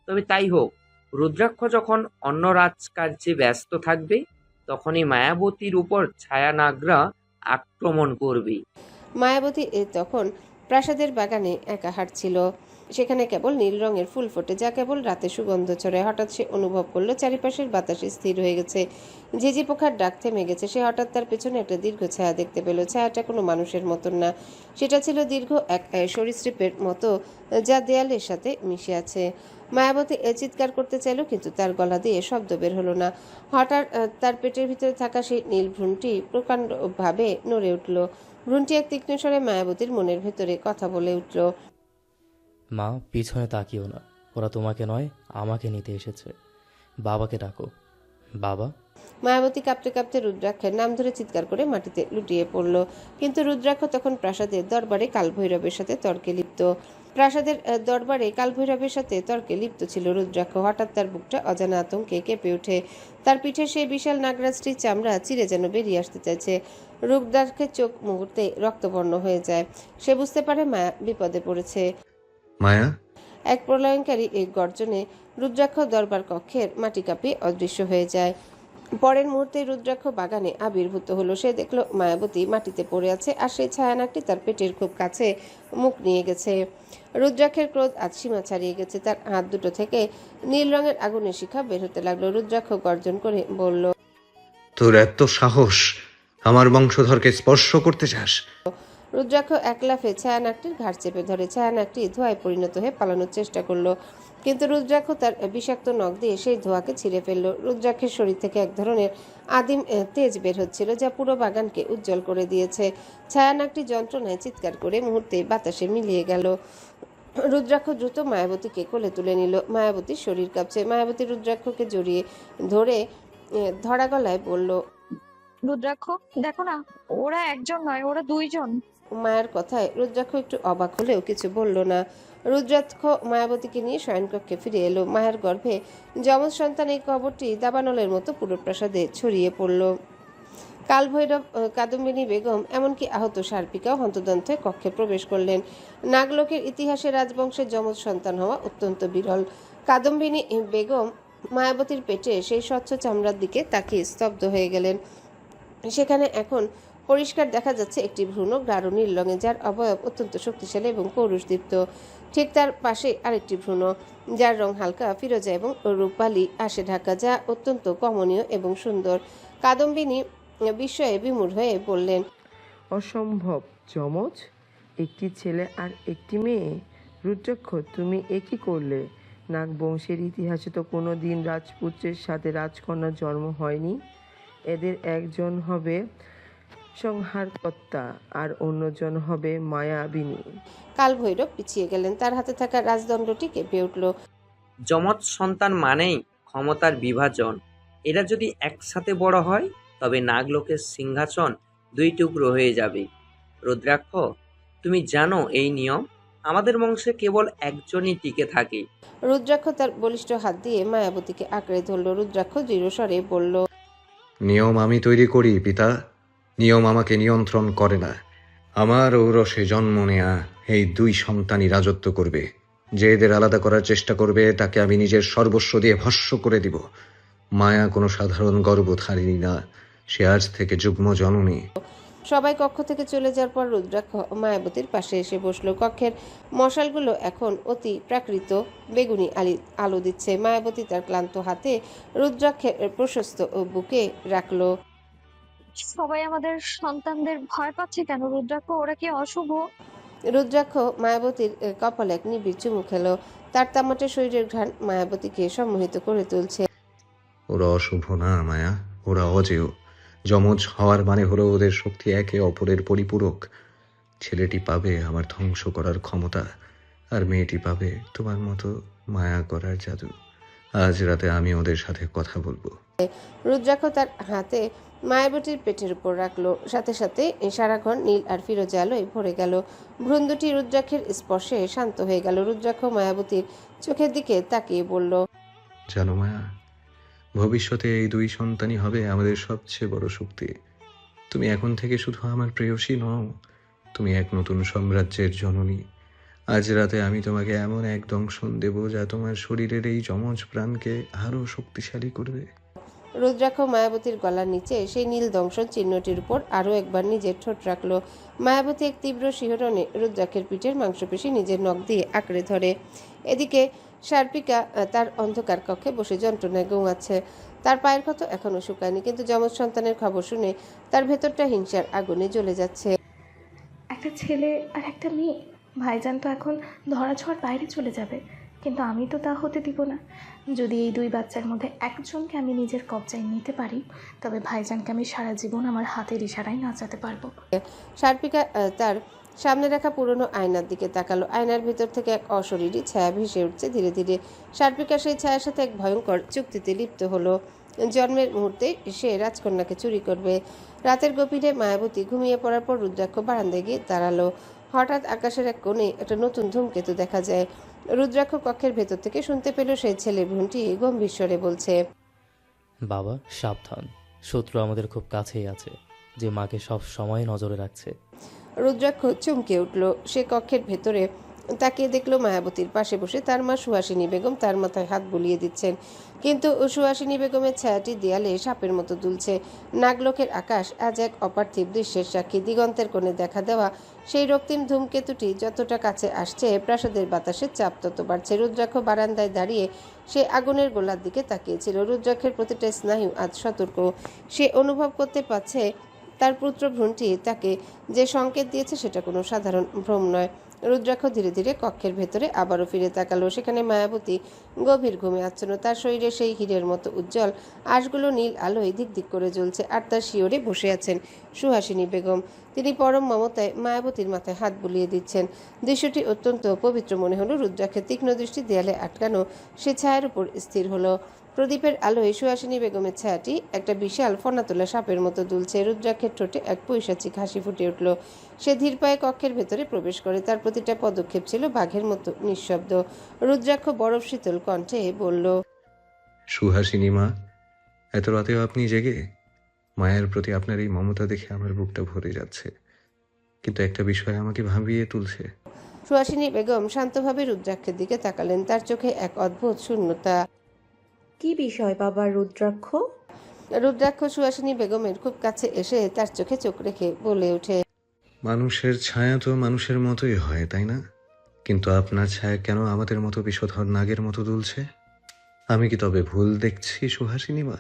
তবে তাই হোক, রুদ্রাক্ষ যখন অন্য রাজকার্যে ব্যস্ত থাকবে তখনই মায়াবতীর উপর ছায়ানাগরা আক্রমণ করবে। মায়াবতী তখন প্রাসাদের বাগানে একা হাঁটছিল। সেখানে কেবল নীল রঙের ফুল ফোটে, যা কেবল রাতে সুগন্ধ ছড়ায়। হঠাৎ সে অনুভব করলো চারিপাশের বাতাসে স্থির হয়ে গেছে। ঝিঝি পোকার ডাক থেমে গেছে। সে হঠাৎ তার পেছনে একটা দীর্ঘ ছায়া দেখতে পেল। ছায়াটা কোনো মানুষের মতন না, সেটা ছিল দীর্ঘ এক সরীসৃপের মতো, যা দেয়ালের সাথে মিশে আছে। মায়াবতী চিৎকার করতে চাইল, কিন্তু তার গলা দিয়ে শব্দ বের হলো না। হঠাৎ তার পেটের ভিতরে থাকা সেই নীল ভ্রূণটি প্রকাণ্ডভাবে নড়ে উঠল। ভ্রূণটি এক তীক্ষ্ণ স্বরে মায়াবতীর মনের ভেতরে কথা বলে উঠল, মা, পিছনে তাকিও না। ওরা তোমাকে নয়, আমাকে নিতে এসেছে। বাবাকে ডাকো। বাবা। মায়াবতী কাঁপতে কাঁপতে রুদ্রাক্ষের নাম ধরে চিৎকার করে মাটিতে লুটিয়ে পড়ল। কিন্তু রুদ্রাক্ষ তখন প্রাসাদের দরবারে কালভৈরবের সাথে তর্কে লিপ্ত। ছিল রুদ্রাক্ষ। হঠাৎ তার বুকটা অজানা আতঙ্কে কেঁপে ওঠে। তার পিঠে সেই বিশাল নাগরাজটির চামড়া চিরে যেন বেরিয়ে আসতে চাইছে। রুদ্রাক্ষের চোখ মুহূর্তে রক্তবর্ণ হয়ে যায়। সে বুঝতে পারে মায়া বিপদে পড়েছে। মায়া, এক প্রলয়ঙ্কারী এই গর্জনে রুদ্রাক্ষ দরবার কক্ষের মাটি কাঁপিয়ে অদৃশ্য হয়ে যায়। পরের মুহূর্তে রুদ্রাক্ষ বাগানে আবির্ভূত হলো। সে দেখলো মায়াবতী মাটিতে পড়ে আছে, আর সেই ছায়ানাগটি তার পেটের খুব কাছে মুখ নিয়ে গেছে। রুদ্রাক্ষের ক্রোধ আজ সীমা ছাড়িয়ে গেছে। তার হাত দুটো থেকে নীল রঙের আগুনের শিখা বের হতে লাগলো। রুদ্রাক্ষ গর্জন করে বলল, তোর এত সাহস! আমার বংশধরকে স্পর্শ করতে চাস? রুদ্রাক্ষ এক লাফে ছায়ানাগটির ঘাড় চেপে ধরে। ছায়ানাগটি ধোঁয়ায় পরিণত হয়ে পালানোর চেষ্টা করলো, কিন্তু রুদ্রাক্ষ তার বিষাক্ত নখ দিয়ে সেই ধোঁয়াকে ছিঁড়ে ফেললো। রুদ্রাক্ষের শরীর থেকে এক ধরনের আদিম তেজ বের হচ্ছিল, যা পুরো বাগানকে উজ্জ্বল করে দিয়েছে। ছায়ানাগটি যন্ত্রণায় চিৎকার করে মুহূর্তে বাতাসে মিলিয়ে গেল। রুদ্রাক্ষ দ্রুত মায়াবতীকে কোলে তুলে নিল। মায়াবতীর শরীর কাঁপছে। মায়াবতী রুদ্রাক্ষকে জড়িয়ে ধরে ধরা গলায় বলল, রুদ্রাক্ষ, দেখো না, ওরা একজন নয়, ওরা দুইজন। মায়ের কথায় রুদ্রাক্ষ একটু অবাক হলেও কিছু বলল না। রুদ্রাক্ষ মায়াবতীকে নিয়ে শয়নকক্ষে ফিরে এলো। মায়ের গর্ভে যমজ সন্তান এই খবরটি দাবানলের মতো পুরো প্রাসাদে ছড়িয়ে পড়ল। কালভৈরব, কাদম্বিনী বেগম, এমনকি আহত সার্পিকাও হন্তদন্ত হয়ে কক্ষে প্রবেশ করলেন। নাগলোকের ইতিহাসে রাজবংশের যমজ সন্তান হওয়া অত্যন্ত বিরল। কাদম্বিনী বেগম মায়াবতীর পেটে সেই স্বচ্ছ চামড়ার দিকে তাকিয়ে স্তব্ধ হয়ে গেলেন। সেখানে এখন পরিষ্কার দেখা যাচ্ছে একটি ভ্রূণ গাঢ় নীল রঙে, যার অবয়ব অত্যন্ত শক্তিশালী এবং পৌরুষদীপ্ত। ঠিক তার পাশে আরেকটি ভ্রূণ, যার রং হালকা ফিরোজা এবং রূপালি আশে ঢাকা, যা অত্যন্ত কমনীয় এবং সুন্দর। কাদম্বিনী বিস্ময়ে বিমূঢ় হয়ে বললেন, অসম্ভব! যমজ, একটি ছেলে আর একটি মেয়ে! রুদ্রাক্ষ, তুমি এ কী করলে? নাগবংশের ইতিহাসে তো কোনো দিন রাজপুত্রের সাথে রাজকন্যার জন্ম হয়নি। এদের একজন হবে সংহারকর্তা আর অন্যজন হবে মায়াবিনী। কালভৈরব পিছিয়ে গেলেন। তার হাতে থাকা রাজদণ্ডটি কেঁপে উঠল। যমজ সন্তান মানেই ক্ষমতার বিভাজন। এরা যদি একসাথে বড় হয় তবে নাগলোকের সিংহাসন দুই টুকরো হয়ে যাবে। রুদ্রাক্ষ, তুমি জানো এই নিয়ম? আমাদের বংশে কেবল একজনই টিকে থাকে। রুদ্রাক্ষ তার বলিষ্ঠ হাত দিয়ে মায়াবতীকে আঁকড়ে ধরল। রুদ্রাক্ষ দৃঢ়স্বরে বলল, নিয়ম আমি তৈরি করি পিতা, নিয়ম আমাকে নিয়ন্ত্রণ করে না। আমার ঔরসে জন্ম নেয়া এই দুই সন্তানই রাজত্ব করবে। যে এদের আলাদা করার চেষ্টা করবে তাকে আমি নিজের সর্বস্ব দিয়ে ভস্ম করে দিব। মায়া কোনো সাধারণ গর্ভধারিণী না, সে আজ থেকে যুগ্ম জননী। সবাই কক্ষ থেকে চলে যাওয়ার পর রুদ্রাক্ষ মায়াবতীর পাশে এসে বসলো। কক্ষের মশালগুলো এখন অতি প্রাকৃত বেগুনি আলো দিচ্ছে। মায়াবতী তার ক্লান্ত হাতে রুদ্রাক্ষের প্রশস্ত বুকে রাখলো। সবাই আমাদের সন্তানদের ভয় পাচ্ছে কেন রুদ্রাক্ষ? ওরা কি অশুভ? রুদ্রাক্ষ মায়াবতীর কপালে এক নিবিড় চুমু খেলো। তার তামাটে শরীরের ঘ্রাণ মায়াবতীকে সম্মোহিত করে তুলছে। ওরা অশুভ না মায়া, ওরা অজেয়। যমজ হওয়ার মানে হলো ওদের শক্তি একে অপরের পরিপূরক। ছেলেটি পাবে আমার ধ্বংস করার ক্ষমতা, আর মেয়েটি পাবে তোমার মতো মায়া করার জাদু। আজ রাতে আমি ওদের সাথে কথা বলবো। রুদ্রাক্ষ তার হাতে মায়াবতীর পেটের উপর রাখলো। সাথে সাথে সারা ঘর নীল আর ফিরোজা আলোয় ভরে গেল। ভ্রূণ দুটি রুদ্রাক্ষের স্পর্শে শান্ত হয়ে গেল। রুদ্রাক্ষ মায়াবতীর চোখের দিকে তাকিয়ে বলল, জানো মায়া, ভবিষ্যতে এই দুই সন্তানই হবে আমাদের সবচেয়ে বড় শক্তি। তুমি এখন থেকে শুধু আমার প্রেয়সী নও, তুমি এক নতুন সাম্রাজ্যের জননী। আজ রাতে আমি তোমাকে এমন এক দংশন দেব যা তোমার শরীরের এই যমজ প্রাণকে আরো শক্তিশালী করবে। রুদ্রাক্ষ মায়াবতীর গলার নিচে সেই নীল দংশন চিহ্নটির উপর আরও একবার নিজের ঠোঁট রাখলো। মায়াবতী এক তীব্র শিহরণে রুদ্রাক্ষের পিঠের মাংসপেশি নিজের নখ দিয়ে আঁকড়ে ধরে। এদিকে সার্পিকা তার অন্ধকার কক্ষে বসে যন্ত্রণায় গোঙাচ্ছে। তার পায়ের ক্ষত এখনো শুকায়নি, কিন্তু যমজ সন্তানের খবর শুনে তার ভেতরটা হিংসার আগুনে জ্বলে যাচ্ছে। একটা ছেলে আর একটা মেয়ে, ভাইজান তো এখন ধরাছোঁয়ার বাইরে চলে যাবে, কিন্তু আমি তো তা হতে দিব না। যদি এই দুই বাচ্চার মধ্যে একজনকে আমি নিজের কবজায় নিতে পারি, তবে ভাইজানকে আমি সারা জীবন আমার হাতের ইশারায় নাচাতে পারবো। সার্পিকা তার সামনে রাখা পুরনো আয়নার দিকে তাকালো। আয়নার ভিতর থেকে এক অশরীরী ছায়া ভেসে উঠছে ধীরে ধীরে। সার্পিকা সেই ছায়ার সাথে এক ভয়ঙ্কর চুক্তিতে লিপ্ত হলো। জন্মের মুহূর্তে সে রাজকন্যাকে চুরি করবে। রাতের গভীরে মায়াবতী ঘুমিয়ে পড়ার পর রুদ্রাক্ষ বারান্দায় গিয়ে দাঁড়ালো। হঠাৎ আকাশের এক কোণে একটা নতুন ধূমকেতু দেখা যায়। রুদ্রাক্ষ কক্ষের ভেতর থেকে শুনতে পেল সেই ছেলে ভ্রূণটি গম্ভীর স্বরে বলছে, বাবা সাবধান, শত্রু আমাদের খুব কাছেই আছে, যে মাকে সব সময় নজরে রাখছে। রুদ্রাক্ষ চমকে উঠল। সে কক্ষের ভেতরে তাকিয়ে দেখলো মায়াবতীর পাশে বসে তার মা সুহাসিনী বেগম তার মাথায় হাত বুলিয়ে দিচ্ছেন, কিন্তু সুহাসিনী বেগমের ছায়াটি দেয়ালে সাপের মতো দুলছে। নাগলোকের আকাশ আজ এক অপার্থিব দৃশ্যের সাক্ষী। দিগন্তের কোণে দেখা দেওয়া সেই রক্তিম ধূমকেতুটি যতটা কাছে আসছে, প্রাসাদের বাতাসের চাপ তত বাড়ছে। রুদ্রাক্ষ বারান্দায় দাঁড়িয়ে সে আগুনের গোলার দিকে তাকিয়েছিল। রুদ্রাক্ষের প্রতিটা স্নায়ু আজ সতর্ক। সে অনুভব করতে পারছে তার পুত্র ভ্রূণটি তাকে যে সংকেত দিয়েছে সেটা কোনো সাধারণ ভ্রম নয়। রুদ্রাক্ষ ধীরে ধীরে কক্ষের ভেতরে আবারও ফিরে তাকালো। সেখানে মায়াবতী গভীর ঘুমে আচ্ছন্ন। তার শরীরে সেই হীরের মতো উজ্জ্বল আঁশগুলো নীল আলোয় দিক দিক করে জ্বলছে, আর তার শিওরে বসে আছেন সুহাসিনী বেগম। তিনি পরম মমতায় মায়াবতীর মাথায় হাত বুলিয়ে দিচ্ছেন। দৃশ্যটি অত্যন্ত পবিত্র মনে হলো। রুদ্রাক্ষের তীক্ষ্ণ দৃষ্টি দেয়ালে আটকানো সে ছায়ার উপর স্থির হলো। প্রদীপের আলোয় সুহাসিনী বেগমের ছায়াটি একটা বিশাল ফনা তোলা সাপের মতো দুলছে। রুদ্রাক্ষের ঠোঁটে এক পৈশাচিক হাসি ফুটে উঠল। সে ধীর পায়ে কক্ষের ভেতরে প্রবেশ করে। তার প্রতিটা পদক্ষেপ ছিল বাঘের মতো নিঃশব্দ। রুদ্রাক্ষ বরফ শীতল কণ্ঠে বলল, সুহাসিনী মা, এত রাতেও আপনি জেগে? মায়ের প্রতি আপনার এই মমতা দেখে আমার বুকটা ভরে যাচ্ছে, কিন্তু একটা বিষয় আমাকে ভাবিয়ে তুলছে। সুহাসিনী বেগম শান্তভাবে রুদ্রাক্ষের দিকে তাকালেন। তার চোখে এক অদ্ভুত শূন্যতা। কি বিষয় বাবা রুদ্রাক্ষ? রুদ্রাক্ষ সুহাসিনী বেগমের খুব কাছে এসে তার চোখে চোখ রেখে বলে ওঠে, মানুষের ছায়া তো মানুষের মতোই হয়, তাই না? কিন্তু আপনার ছায়া কেন আমাদের মতো বিষধর নাগের মতো দুলছে? আমি কি তবে ভুল দেখছি সুহাসিনী মা?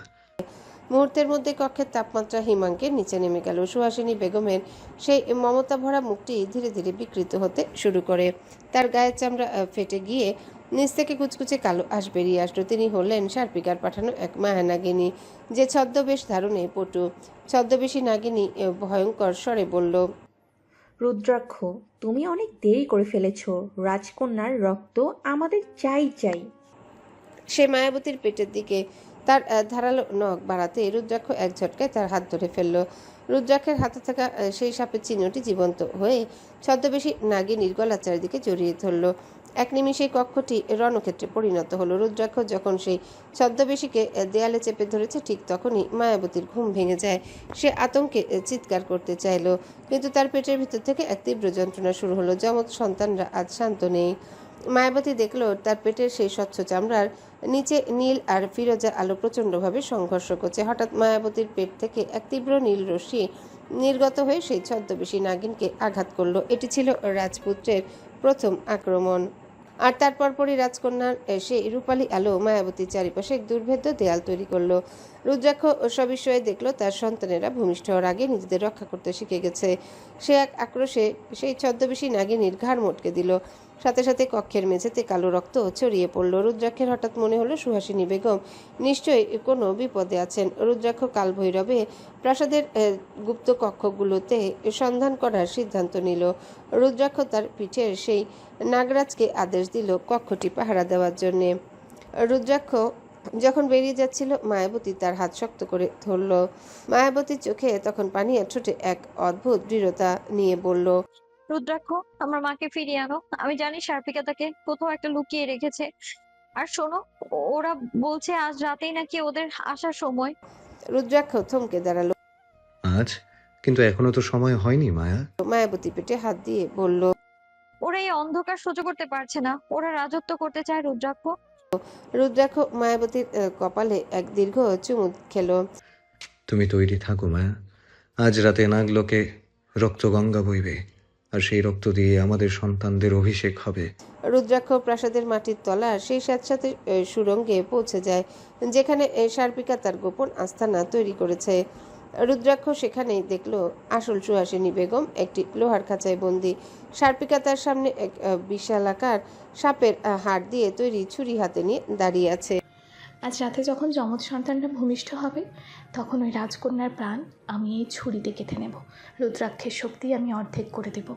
মুহূর্তের মধ্যে কক্ষের তাপমাত্রা হিমাঙ্কের নিচে নেমে গেল। সুহাসিনী বেগমের সেই মমতা ভরা মুখটি ধীরে ধীরে বিকৃত হতে শুরু করে। তার গায়ের চামড়া ফেটে গিয়ে নিচ থেকে কুচকুচে কালো আঁশ বেরিয়ে আসলো। তিনি হলেন সার্পিকার পাঠানো এক মায়া নাগিনী, যে ছদ্মবেশ ধারণে পটু। ছদ্মবেশী নাগিনী ভয়ঙ্কর স্বরে বলল, রুদ্রাক্ষ, তুমি অনেক দেরি করে ফেলেছ। রাজকন্যার রক্ত আমাদের চাই চাই। সে মায়াবতীর পেটের দিকে তার ধারালো নখ বাড়াতে রুদ্রাক্ষ এক ঝটকায় তার হাত ধরে ফেলল। রুদ্রাক্ষের হাতে থাকা সেই সাপের চিহ্নটি জীবন্ত হয়ে ছদ্মবেশী নাগিনীর গলার চারিদিকে জড়িয়ে ধরল। এক নিমিষে কক্ষটি রণক্ষেত্রে পরিণত হলো। রুদ্রাক্ষ যখন সেই ছদ্মবেশীকে দেয়ালে চেপে ধরেছে, ঠিক তখনই মায়াবতীর ঘুম ভেঙে যায়। সে আতঙ্কে চিৎকার করতে চাইল, কিন্তু তার পেটের ভিতর থেকে এক তীব্র যন্ত্রণা শুরু হলো। যমজ সন্তানরা আজ শান্ত নেই। মায়াবতী দেখলো তার পেটের সেই স্বচ্ছ চামড়ার নিচে নীল আর ফিরোজা আলো প্রচণ্ডভাবে সংঘর্ষ করছে। হঠাৎ মায়াবতীর পেট থেকে এক তীব্র নীল রশ্মি নির্গত হয়ে সেই ছদ্মবেশী নাগিনকে আঘাত করলো। এটি ছিল রাজপুত্রের প্রথম আক্রমণ। আর তার পরপরই রাজকন্যার সেই রূপালী আলো মায়াবতীর চারিপাশে এক দুর্ভেদ্য দেয়াল তৈরি করলো। রুদ্রাক্ষ সবিস্ময়ে দেখলো তার সন্তানেরা ভূমিষ্ঠ হওয়ার আগে নিজেদের রক্ষা করতে শিখে গেছে। সে এক আক্রোশে সেই ছদ্মবেশী নাগিনীর ঘাড় মটকে দিল। সাথে সাথে কক্ষের মেঝেতে কালো রক্ত ছড়িয়ে পড়ল। রুদ্রাক্ষের হঠাৎ মনে হলো সুহাসিনী বেগম নিশ্চয়ই কোনো বিপদে আছেন। রুদ্রাক্ষ কালভৈরবে প্রাসাদের গুপ্ত কক্ষগুলোতে সন্ধান করার সিদ্ধান্ত নিল। রুদ্রাক্ষ তার পিঠের সেই নাগরাজকে আদেশ দিল কক্ষটি পাহারা দেওয়ার জন্যে। রুদ্রাক্ষ যখন বেরিয়ে যাচ্ছিল মায়াবতী তার হাত শক্ত করে ধরল। মায়াবতীর চোখে তখন পানি আর ঠোঁটে এক অদ্ভুত দৃঢ়তা নিয়ে বলল, রুদ্রাক্ষ, আমার মাকে ফিরিয়ে আনো। আমি জানি সার্পিকা তাকে কোথাও একটা লুকিয়ে রেখেছে। আর শোনো, ওরা বলছে আজ রাতেই নাকি ওদের আসার সময়। রুদ্রাক্ষ থমকে দাঁড়ালো। আজ? কিন্তু এখনো তো সময় হয়নি মায়া। মায়াবতী পেটে হাত দিয়ে বলল, ওরা এই অন্ধকার সহ্য করতে পারছে না। ওরা রাজত্ব করতে চায় রুদ্রাক্ষ। রুদ্রাক্ষ মায়াবতীর কপালে এক দীর্ঘ চুমু খেলো। তুমি তৈরি থাকো মায়া। আজ রাতে নাগলোকে রক্তগঙ্গা বইবে, আর সেই রক্ত দিয়ে আমাদের সন্তানদের অভিষেক হবে। রুদ্রাক্ষ প্রাসাদের মাটির তলা সেই স্যাঁতস্যাঁতে সুড়ঙ্গে পৌঁছে যায়, যেখানে সার্পিকা তার গোপন আস্তানা তৈরি করেছে। রুদ্রাক্ষ সেখানেই দেখলো আসল সুহাসিনী বেগম একটি লোহার খাঁচায় বন্দি। সার্পিকা তার সামনে এক বিশালাকার সাপের হাড় দিয়ে তৈরি ছুরি হাতে নিয়ে দাঁড়িয়ে আছে। আজ রাতে যখন যমজ সন্তানটা ভূমিষ্ঠ হবে, তখন ওই রাজকন্যার প্রাণ আমি এই ছুরিতে কেটে নেব। রুদ্রাক্ষের শক্তি আমি অর্ধেক করে দেব।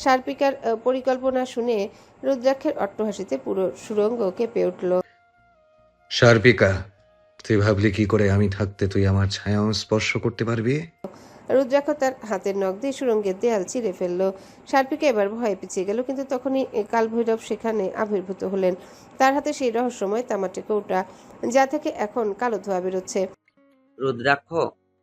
সার্পিকার পরিকল্পনা শুনে রুদ্রাক্ষের অট্টহাসিতে পুরো সুড়ঙ্গ কেঁপে উঠল। সার্পিকা, তুই ভাবলি কি করে আমি থাকতে তুই আমার ছায়াও স্পর্শ করতে পারবি? রুদ্রাক্ষ তার হাতের নখ দিয়ে সুড়ঙ্গের দেয়াল চিরে ফেললো। সার্পিকা এবার ভয়ে পিছিয়ে গেল, কিন্তু তখনই কালভৈরব সেখানে আবির্ভূত হলেন। তার হাতে সেই রহস্যময় তামাটে কৌটা, যা থেকে এখন কালো ধোঁয়া বেরোচ্ছে। রুদ্রাক্ষ,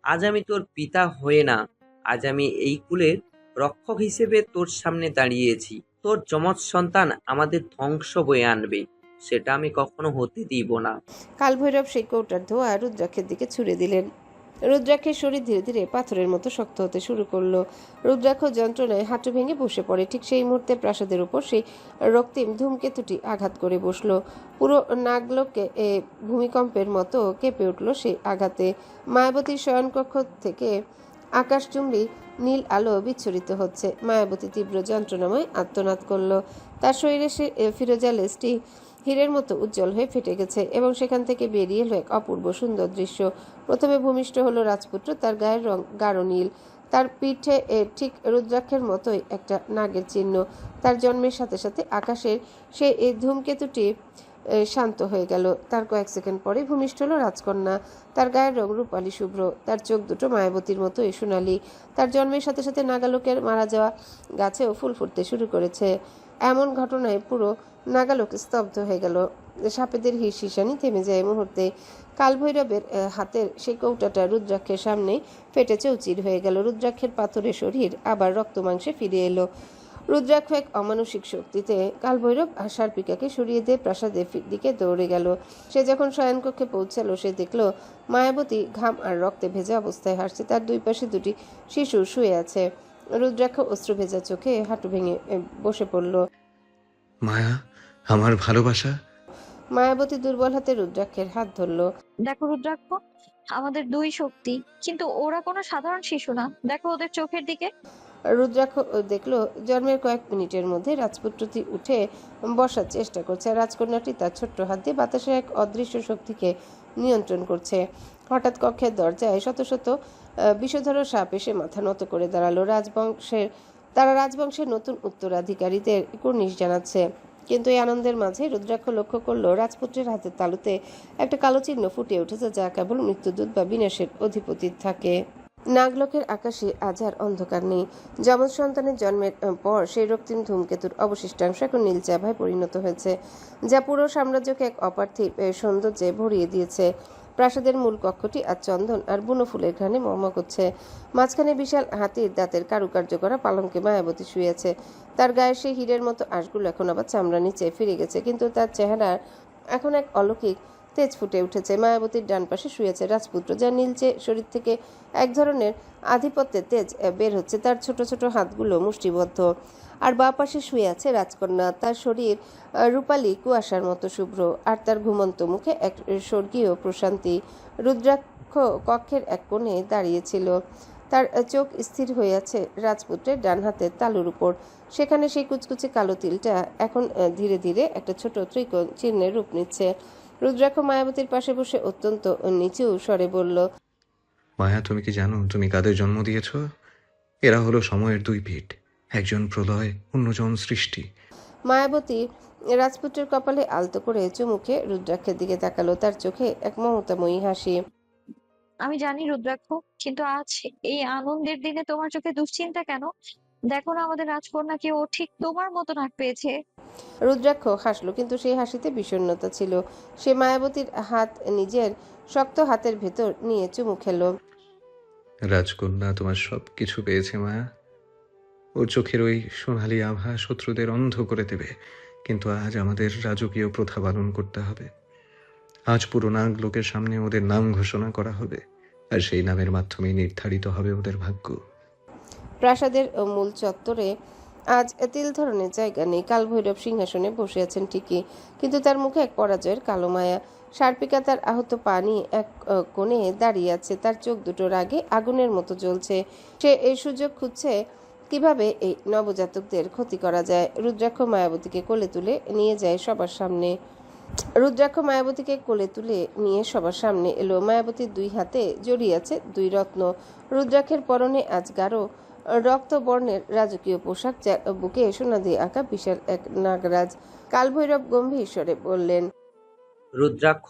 আজ আমি তোর পিতা হয়ে না, আজ আমি এই কুলের রক্ষক হিসেবে তোর সামনে দাঁড়িয়েছি। তোর যমজ সন্তান আমাদের ধ্বংস বয়ে আনবে, সেটা আমি কখনো হতে দিব না। কালভৈরব সেই কৌটার ধোঁয়া রুদ্রাক্ষের দিকে ছুড়ে দিলেন। রুদ্রাক্ষের শরীর ধীরে ধীরে পাথরের মতো শক্ত হতে শুরু করলো। রুদ্রাক্ষ যন্ত্রণায় হাঁটু ভেঙে বসে পড়ে। ঠিক সেই মুহূর্তে প্রাসাদের উপর সেই রক্তিম ধূমকেতুটি আঘাত করে বসলো। পুরো নাগলোকে ভূমিকম্পের মতো কেঁপে উঠল সেই আঘাতে। মায়াবতীর শয়নকক্ষ থেকে আকাশচুম্বী নীল আলো বিচ্ছুরিত হচ্ছে। মায়াবতী তীব্র যন্ত্রণাময় আর্তনাদ করলো। তার শরীরে সে ফিরোজা লেজটি হীরের মতো উজ্জ্বল হয়ে ফেটে গেছে, এবং সেখান থেকে বেরিয়ে এলো এক অপূর্ব সুন্দর দৃশ্য। প্রথমে ভূমিষ্ঠ হলো রাজপুত্র। তার গায়ের রং গাঢ় নীল, তার পিঠে ঠিক রুদ্রাক্ষের মতোই একটা নাগের চিহ্ন। তার জন্মের সাথে সাথে আকাশের সেই ধূমকেতুটি শান্ত হয়ে গেল। তার কয়েক সেকেন্ড পরে ভূমিষ্ঠ হলো রাজকন্যা। তার গায়ের রং রূপালী শুভ্র, তার চোখ দুটো মায়াবতীর মতোই সোনালি। তার জন্মের সাথে সাথে নাগালোকের মারা যাওয়া গাছেও ফুল ফুটতে শুরু করেছে। এমন ঘটনায় পুরো নাগালোক স্তব্ধ হয়ে গেল। সাপেদের হিসিসানি থেমে যায় মুহূর্তে। কালভৈরবের হাতের সেই কৌটাটা রুদ্রাক্ষের সামনে ফেটে চৌচির হয়ে গেল। রুদ্রাক্ষের পাথরের শরীর আবার রক্ত মাংসে ফিরে এলো। রুদ্রাক্ষ এক অমানসিক শক্তিতে কালভৈরব আর সার্পিকাকে সরিয়ে দিয়ে প্রাসাদের দিকে দৌড়ে গেল। সে যখন শয়নকক্ষে পৌঁছালো, সে দেখলো মায়াবতী ঘাম আর রক্তে ভেজা অবস্থায় হাসছে। তার দুই পাশে দুটি শিশু শুয়ে আছে। রুদ্রাক্ষ অশ্রু ভেজা চোখে হাঁটু ভেঙে বসে পড়ল। মায়া, আমার ভালোবাসা। মায়াবতী দুর্বল হাতে রুদ্রাক্ষের হাত ধরল। দেখো রুদ্রাক্ষ, আমাদের দুই শক্তি, কিন্তু ওরা কোনো সাধারণ শিশু না। দেখো ওদের চোখের দিকে। রুদ্রাক্ষ দেখলো জন্মের কয়েক মিনিটের মধ্যে রাজপুত্রটি উঠে বসার চেষ্টা করছে। রাজকন্যাটি তার ছোট্ট হাত দিয়ে বাতাসের এক অদৃশ্য শক্তিকে নিয়ন্ত্রণ করছে। হঠাৎ কক্ষের দরজায় শত শত বিষধর সাপ এসে মাথা নত করে দাঁড়ালো। তারা রাজবংশের নতুন উত্তরাধিকারীদের কুর্নিশ জানাচ্ছে। কিন্তু এই আনন্দের মাঝে রুদ্রাক্ষ লক্ষ্য করলো রাজপুত্রের হাতের তালুতে একটা কালো চিহ্ন ফুটে উঠেছে, যা কেবল মৃত্যুদূত বা বিনাশের অধিপতি থাকে। নাগলোকের আকাশে আজ আর অন্ধকার নেই। যমজ সন্তানের জন্মের পর সেই রক্তিম ধূমকেতুর অবশিষ্টাংশ এখন নীলচাভায় পরিণত হয়েছে, যা পুরো সাম্রাজ্যকে এক অপার্থিব সৌন্দর্যে ভরিয়ে দিয়েছে। প্রাসাদের মূল কক্ষটি আর চন্দন আর বুনো ফুলের ঘ্রাণে মহম করছে। মাঝখানে বিশাল হাতির দাঁতের কারুকার্য করা পালঙ্কে মায়াবতী শুয়েছে। তার গায়ের সেই হীরের মতো আঁশগুলো এখন আবার চামড়া নিচে ফিরে গেছে, কিন্তু তার চেহারার এখন এক অলৌকিক তেজ ফুটে উঠেছে। মায়াবতীর ডান পাশে শুয়েছে রাজপুত্র, যার নীলচে শরীর থেকে এক ধরনের আধিপত্যের তেজ বের হচ্ছে। তার ছোট ছোট হাতগুলো মুষ্টিবদ্ধ। আর বাঁ পাশে শুয়ে আছে রাজকন্যা, তার শরীর রূপালী কুয়াশার মতো শুভ্র, আর তার ঘুমন্ত মুখে এক স্বর্গীয় প্রশান্তি। রুদ্রাক্ষ কক্ষের এক কোণে দাঁড়িয়েছিল, তার চোখ স্থির হয়ে আছে রাজপুত্রের ডান হাতের তালুর উপর। সেখানে সেই কুচকুচে কালো তিলটা এখন ধীরে ধীরে একটা ছোট ত্রিকোণ চিহ্নের রূপ নিচ্ছে। রুদ্রাক্ষ মায়াবতীর পাশে বসে অত্যন্ত নিচু স্বরে বলল, মায়া, তুমি কি জানো তুমি কাদের জন্ম দিয়েছ? এরা হলো সময়ের দুই পিঠ, একজন প্রলয়, অন্যজন সৃষ্টি। মায়াবতী রাজপুত্রের কপালে আলতো করে চুমুকে রুদ্রাক্ষের দিকে তাকালো, তার চোখে এক মমতাময়ী হাসি। আমি জানি রুদ্রাক্ষ, কিন্তু আজ এই আনন্দের দিনে তোমার চোখে দুশ্চিন্তা কেন? দেখো না আমাদের রাজকন্যাকে, ও ঠিক তোমার মতো নাক পেয়েছে। রুদ্রাক্ষ হাসলো, কিন্তু সেই হাসিতে বিষণ্ণতা ছিল। সে মায়াবতীর হাত নিজের শক্ত হাতের ভেতর নিয়ে চুমু খেলো। রাজকন্যা তোমার সব কিছু পেয়েছে মায়া। ওর চোখের ওই সোনালি আভা শত্রুদের অন্ধ করে দেবে, কিন্তু আজ আমাদের রাজকীয় প্রথা পালন করতে হবে। আজ পুরো নাগ লোকের সামনে ওদের নাম ঘোষণা করা হবে, আর সেই নামের মাধ্যমেই নির্ধারিত হবে ওদের ভাগ্য। প্রাসাদের মূল চত্বরে আজ তিল ধরনের জায়গা নেই। কালভৈরব সিংহাসনে বসে আছেন ঠিকই, কিন্তু তার মুখে এক পরাজয়ের কালো মায়া। সার্পিকা তার আহত পা নিয়ে এক কোণে দাঁড়িয়ে আছে, তার চোখ দুটো রাগে আগুনের মতো জ্বলছে। সে এই সুযোগ খুঁজছে কিভাবে এই নবজাতকদের ক্ষতি করা যায়। রুদ্রাক্ষ মায়াবতীকে কোলে তুলে নিয়ে যায় সবার সামনে। রুদ্রাক্ষ মায়াবতীকে কোলে তুলে নিয়ে সবার সামনে এলো। মায়াবতীর দুই হাতে জড়িয়ে আছে দুই রত্ন। রুদ্রাক্ষের পরনে আজ গাঢ় রক্ত বর্ণের রাজকীয় পোশাক, যার বুকে সোনা দিয়ে আঁকা বিশাল এক নাগরাজ। কালভৈরব গম্ভীর স্বরে বললেন, রুদ্রাক্ষ,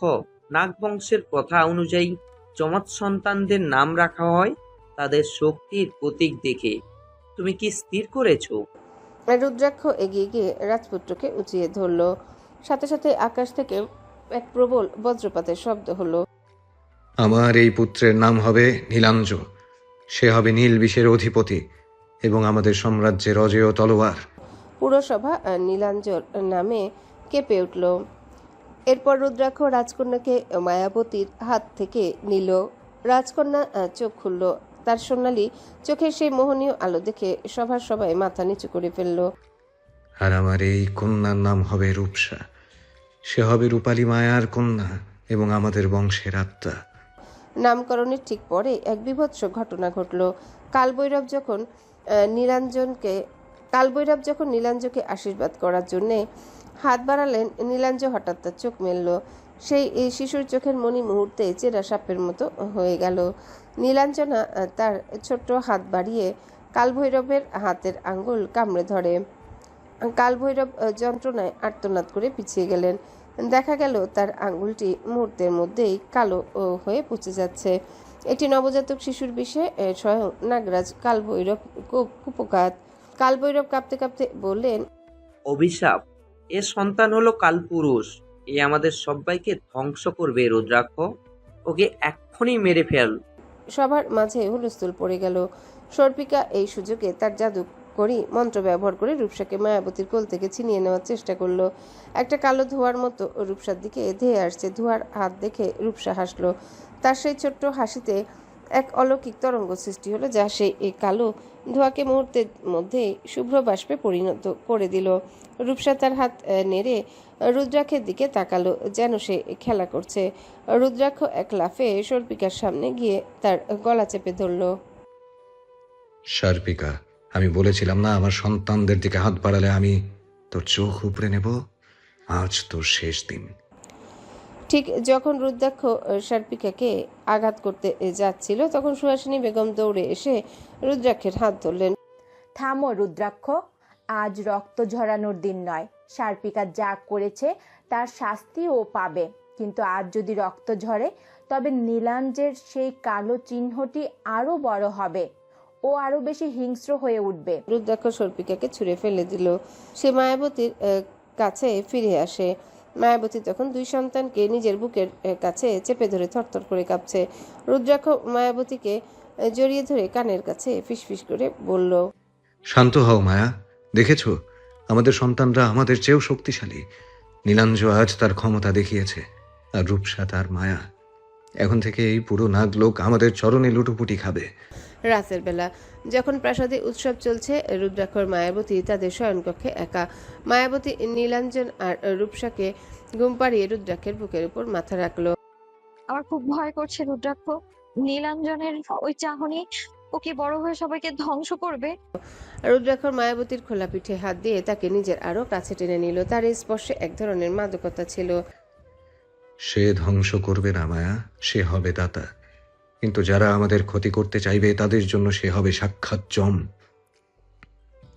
নাগবংশের প্রথা অনুযায়ী যমজ সন্তানদের নাম রাখা হয় তাদের শক্তির প্রতীক দেখে। তুমি কি স্থির করেছো? রুদ্রাক্ষ এগিয়ে গিয়ে রাজপুত্রকে উঁচিয়ে ধরল। সাথে সাথে আকাশ থেকে এক প্রবল বজ্রপাতের শব্দ হলো। আমার এই পুত্রের নাম হবে নীলাঞ্জ। সে হবে নীল বিষের অধিপতি এবং আমাদের সাম্রাজ্যের অজেয় তলোয়ার। পুরসভা নীলাঞ্জল নামে কেঁপে উঠল। এরপর রুদ্রাক্ষ রাজকন্যাকে মায়াবতীর হাত থেকে নিল। রাজকন্যা চোখ খুলল। তার সোনালী চোখের সেই মোহনীয় আলো দেখে সভার সবাই মাথা নিচু করে ফেলল। আর আমার এই কন্যার নাম হবে রূপসা। সে হবে রূপালী মায়ার কন্যা এবং আমাদের বংশের আত্মা। নামকরণের ঠিক পরে এক বীভৎস ঘটনা ঘটল। কালভৈরব যখন নীলাঞ্জকে আশীর্বাদ করার জন্যে হাত বাড়ালেন, নীলাঞ্জ হঠাৎ তার চোখ মেলল। সেই শিশুর চোখের মণি মুহূর্তে চেরা সাপের মতো হয়ে গেল। নীলাঞ্জনা তার ছোট্ট হাত বাড়িয়ে কালভৈরবের হাতের আঙ্গুল কামড়ে ধরে। কালভৈরব যন্ত্রণায় আর্তনাদ করে পিছিয়ে গেলেন। দেখা গেল তার আঙ্গুলটি মুহূর্তের মধ্যেই কালো হয়ে পচে যাচ্ছে। এটি নবজাতক শিশুর বিষয়ে স্বয়ং নাগরাজ কালভৈরব কুপকাত। কালভৈরব কাঁপতে কাঁপতে বললেন, অভিশাপ! এ সন্তান হলো কালপুরুষ। এ আমাদের সবাইকে ধ্বংস করবে। রুদ্রাক্ষ, ওকে এক্ষুনি মেরে ফেল। সবার মাঝে হুলস্থুল পড়ে গেল। সর্পিকা এই সুযোগে তার জাদু করি মন্ত্র ব্যবহার করে রূপসাকে মায়াবতীর কোল থেকে ছিনিয়ে নেওয়ার চেষ্টা করলো। একটা কালো ধোঁয়ার মতো রূপসার দিকে ধেয়ে আসছে। ধোঁয়ার হাত দেখে রূপসা হাসলো। তার সেই ছোট্ট হাসিতে এক অলৌকিক তরঙ্গ সৃষ্টি হলো, যা সেই এই কালো ধোঁয়াকে মুহূর্তের মধ্যে শুভ্র বাষ্পে পরিণত করে দিল। রূপসা তার হাত নেড়ে রুদ্রাক্ষের দিকে তাকালো, যেন সে খেলা করছে। রুদ্রাক্ষ এক লাফে সর্পিকার সামনে গিয়ে তার গলা চেপে ধরল। সার্পিকা, আমি বলেছিলাম না আমার সন্তানদের দিকে হাত বাড়ালে আমি তোর চোখ উপড়ে নেব। আজ তোর শেষ দিন। ঠিক যখন রুদ্রাক্ষ সার্পিকাকে আঘাত করতে যাচ্ছিল, তখন সুহাসিনী বেগম দৌড়ে এসে রুদ্রাক্ষের হাত ধরলেন। থামো রুদ্রাক্ষ, আজ রক্ত ঝরানোর দিন নয়। সার্পিকা যা করেছে তার শাস্তি ও পাবে, কিন্তু আজ যদি রক্ত ঝরে তবে নীলাঞ্জের সেই কালো চিহ্নটি আরো বড় হবে। ও আরো বেশি হিংস্র হয়ে উঠবে। রুদ্রাক্ষ সর্পিকাকে ছুঁড়ে ফেলে দিল। সে মায়াবতীর কাছে ফিরে আসে। মায়াবতী তখন দুই সন্তানকে নিজের বুকের কাছে চেপে ধরে থরথর করে কাঁপছে। রুদ্রাক্ষ মায়াবতীকে জড়িয়ে ধরে কানের কাছে ফিসফিস করে বলল, শান্ত হও মায়া, দেখেছ আমাদের সন্তানরা আমাদের চেয়েও শক্তিশালী। নীলাঞ্জ আজ তার ক্ষমতা দেখিয়েছে, আর রূপসা তার মায়া। এখন থেকে এই পুরো নাগলোক আমাদের চরণে লুটোপুটি খাবে। রাতের বেলা যখন প্রাসাদে উৎসব চলছে, রুদ্রাক্ষর মায়াবতী তাদের শয়নকক্ষে একা। মায়াবতী নীলাঞ্জন আর রূপসাকে ঘুম পাড়িয়ে রুদ্রাক্ষের বুকের উপর মাথা রাখলো। আমার খুব ভয় করছে রুদ্রাক্ষ। নীলাঞ্জনের ওই চাহনি, ও কি বড় হয়ে সবাইকে ধ্বংস করবে? রুদ্রাক্ষর মায়াবতীর খোলা পিঠে হাত দিয়ে তাকে নিজের আরো কাছে টেনে নিল। তার এই স্পর্শে এক ধরনের মাদকতা ছিল। সে ধ্বংস করবে না মায়া, সে হবে দাতা। কিন্তু যারা আমাদের ক্ষতি করতে চাইবে তাদের জন্য সে হবে সাক্ষাৎ যম।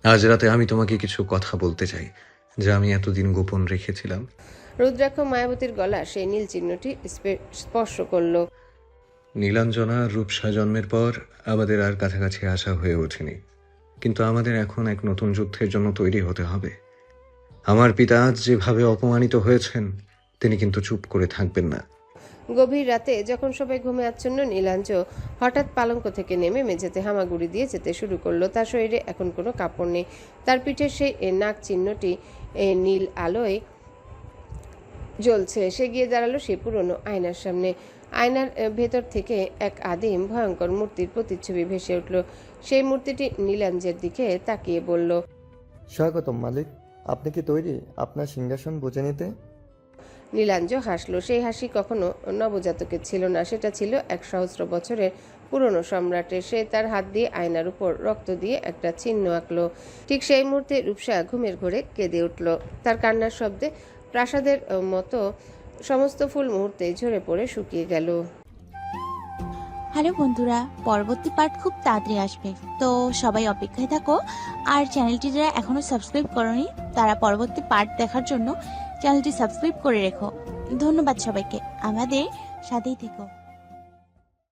আজ রাতে আমি তোমাকে কিছু কথা বলতে চাই, যা আমি এতদিন গোপন রেখেছিলাম। রুদ্রাক্ষ মায়াবতীর গলা সেই নীল চিহ্নটি স্পর্শ করলো। নীলাঞ্জনা আর রূপসা জন্মের পর আমাদের আর কাছাকাছি আসা হয়ে ওঠেনি, কিন্তু আমাদের এখন এক নতুন যুদ্ধের জন্য তৈরি হতে হবে। আমার পিতা আজ যেভাবে অপমানিত হয়েছেন, তিনি কিন্তু চুপ করে থাকবেন না। গভীর রাতে যখন সবাই ঘুমে আচ্ছন্ন, নীলাঞ্জ হঠাৎ পালঙ্ক থেকে নেমে মেঝেতে হামাগুড়ি দিয়ে যেতে শুরু করলো। তার শরীরে এখন কোনো কাপড় নেই। তার পিঠের সেই নাক চিহ্নটি নীল আলোয় জ্বলছে। সে গিয়ে দাঁড়ালো সেই পুরনো আয়নার সামনে। আয়নার ভেতর থেকে এক আদিম ভয়ঙ্কর মূর্তির প্রতিচ্ছবি ভেসে উঠল। সেই মূর্তিটি নীলাঞ্জের দিকে তাকিয়ে বলল, স্বাগতম মালিক, আপনি কি তৈরি আপনার সিংহাসন বুঝে নিতে? নীলাঞ্জ হাসলো। সেই হাসি কখনো নবজাতকের ছিল না, সেটা ছিল এক সহস্র বছরের পুরনো সম্রাটের। সে তার হাত দিয়ে আয়নার উপর রক্ত দিয়ে একটা চিহ্ন আঁকলো। ঠিক সেই মুহূর্তে রূপসা ঘুমের ঘোরে কেঁদে উঠল। তার কান্নার শব্দে প্রাসাদের মতো সমস্ত ফুল মুহূর্তে ঝরে পড়ে শুকিয়ে গেল। হ্যালো বন্ধুরা, পরবর্তী পার্ট খুব তাড়াতাড়ি আসবে, তো সবাই অপেক্ষায় থাকো। আর চ্যানেলটি যারা এখনো সাবস্ক্রাইব করোনি, তারা পরবর্তী পার্ট দেখার জন্য চ্যানেলটি সাবস্ক্রাইব করে রেখো। ধন্যবাদ সবাইকে, আমাদের সাথেই থেকো।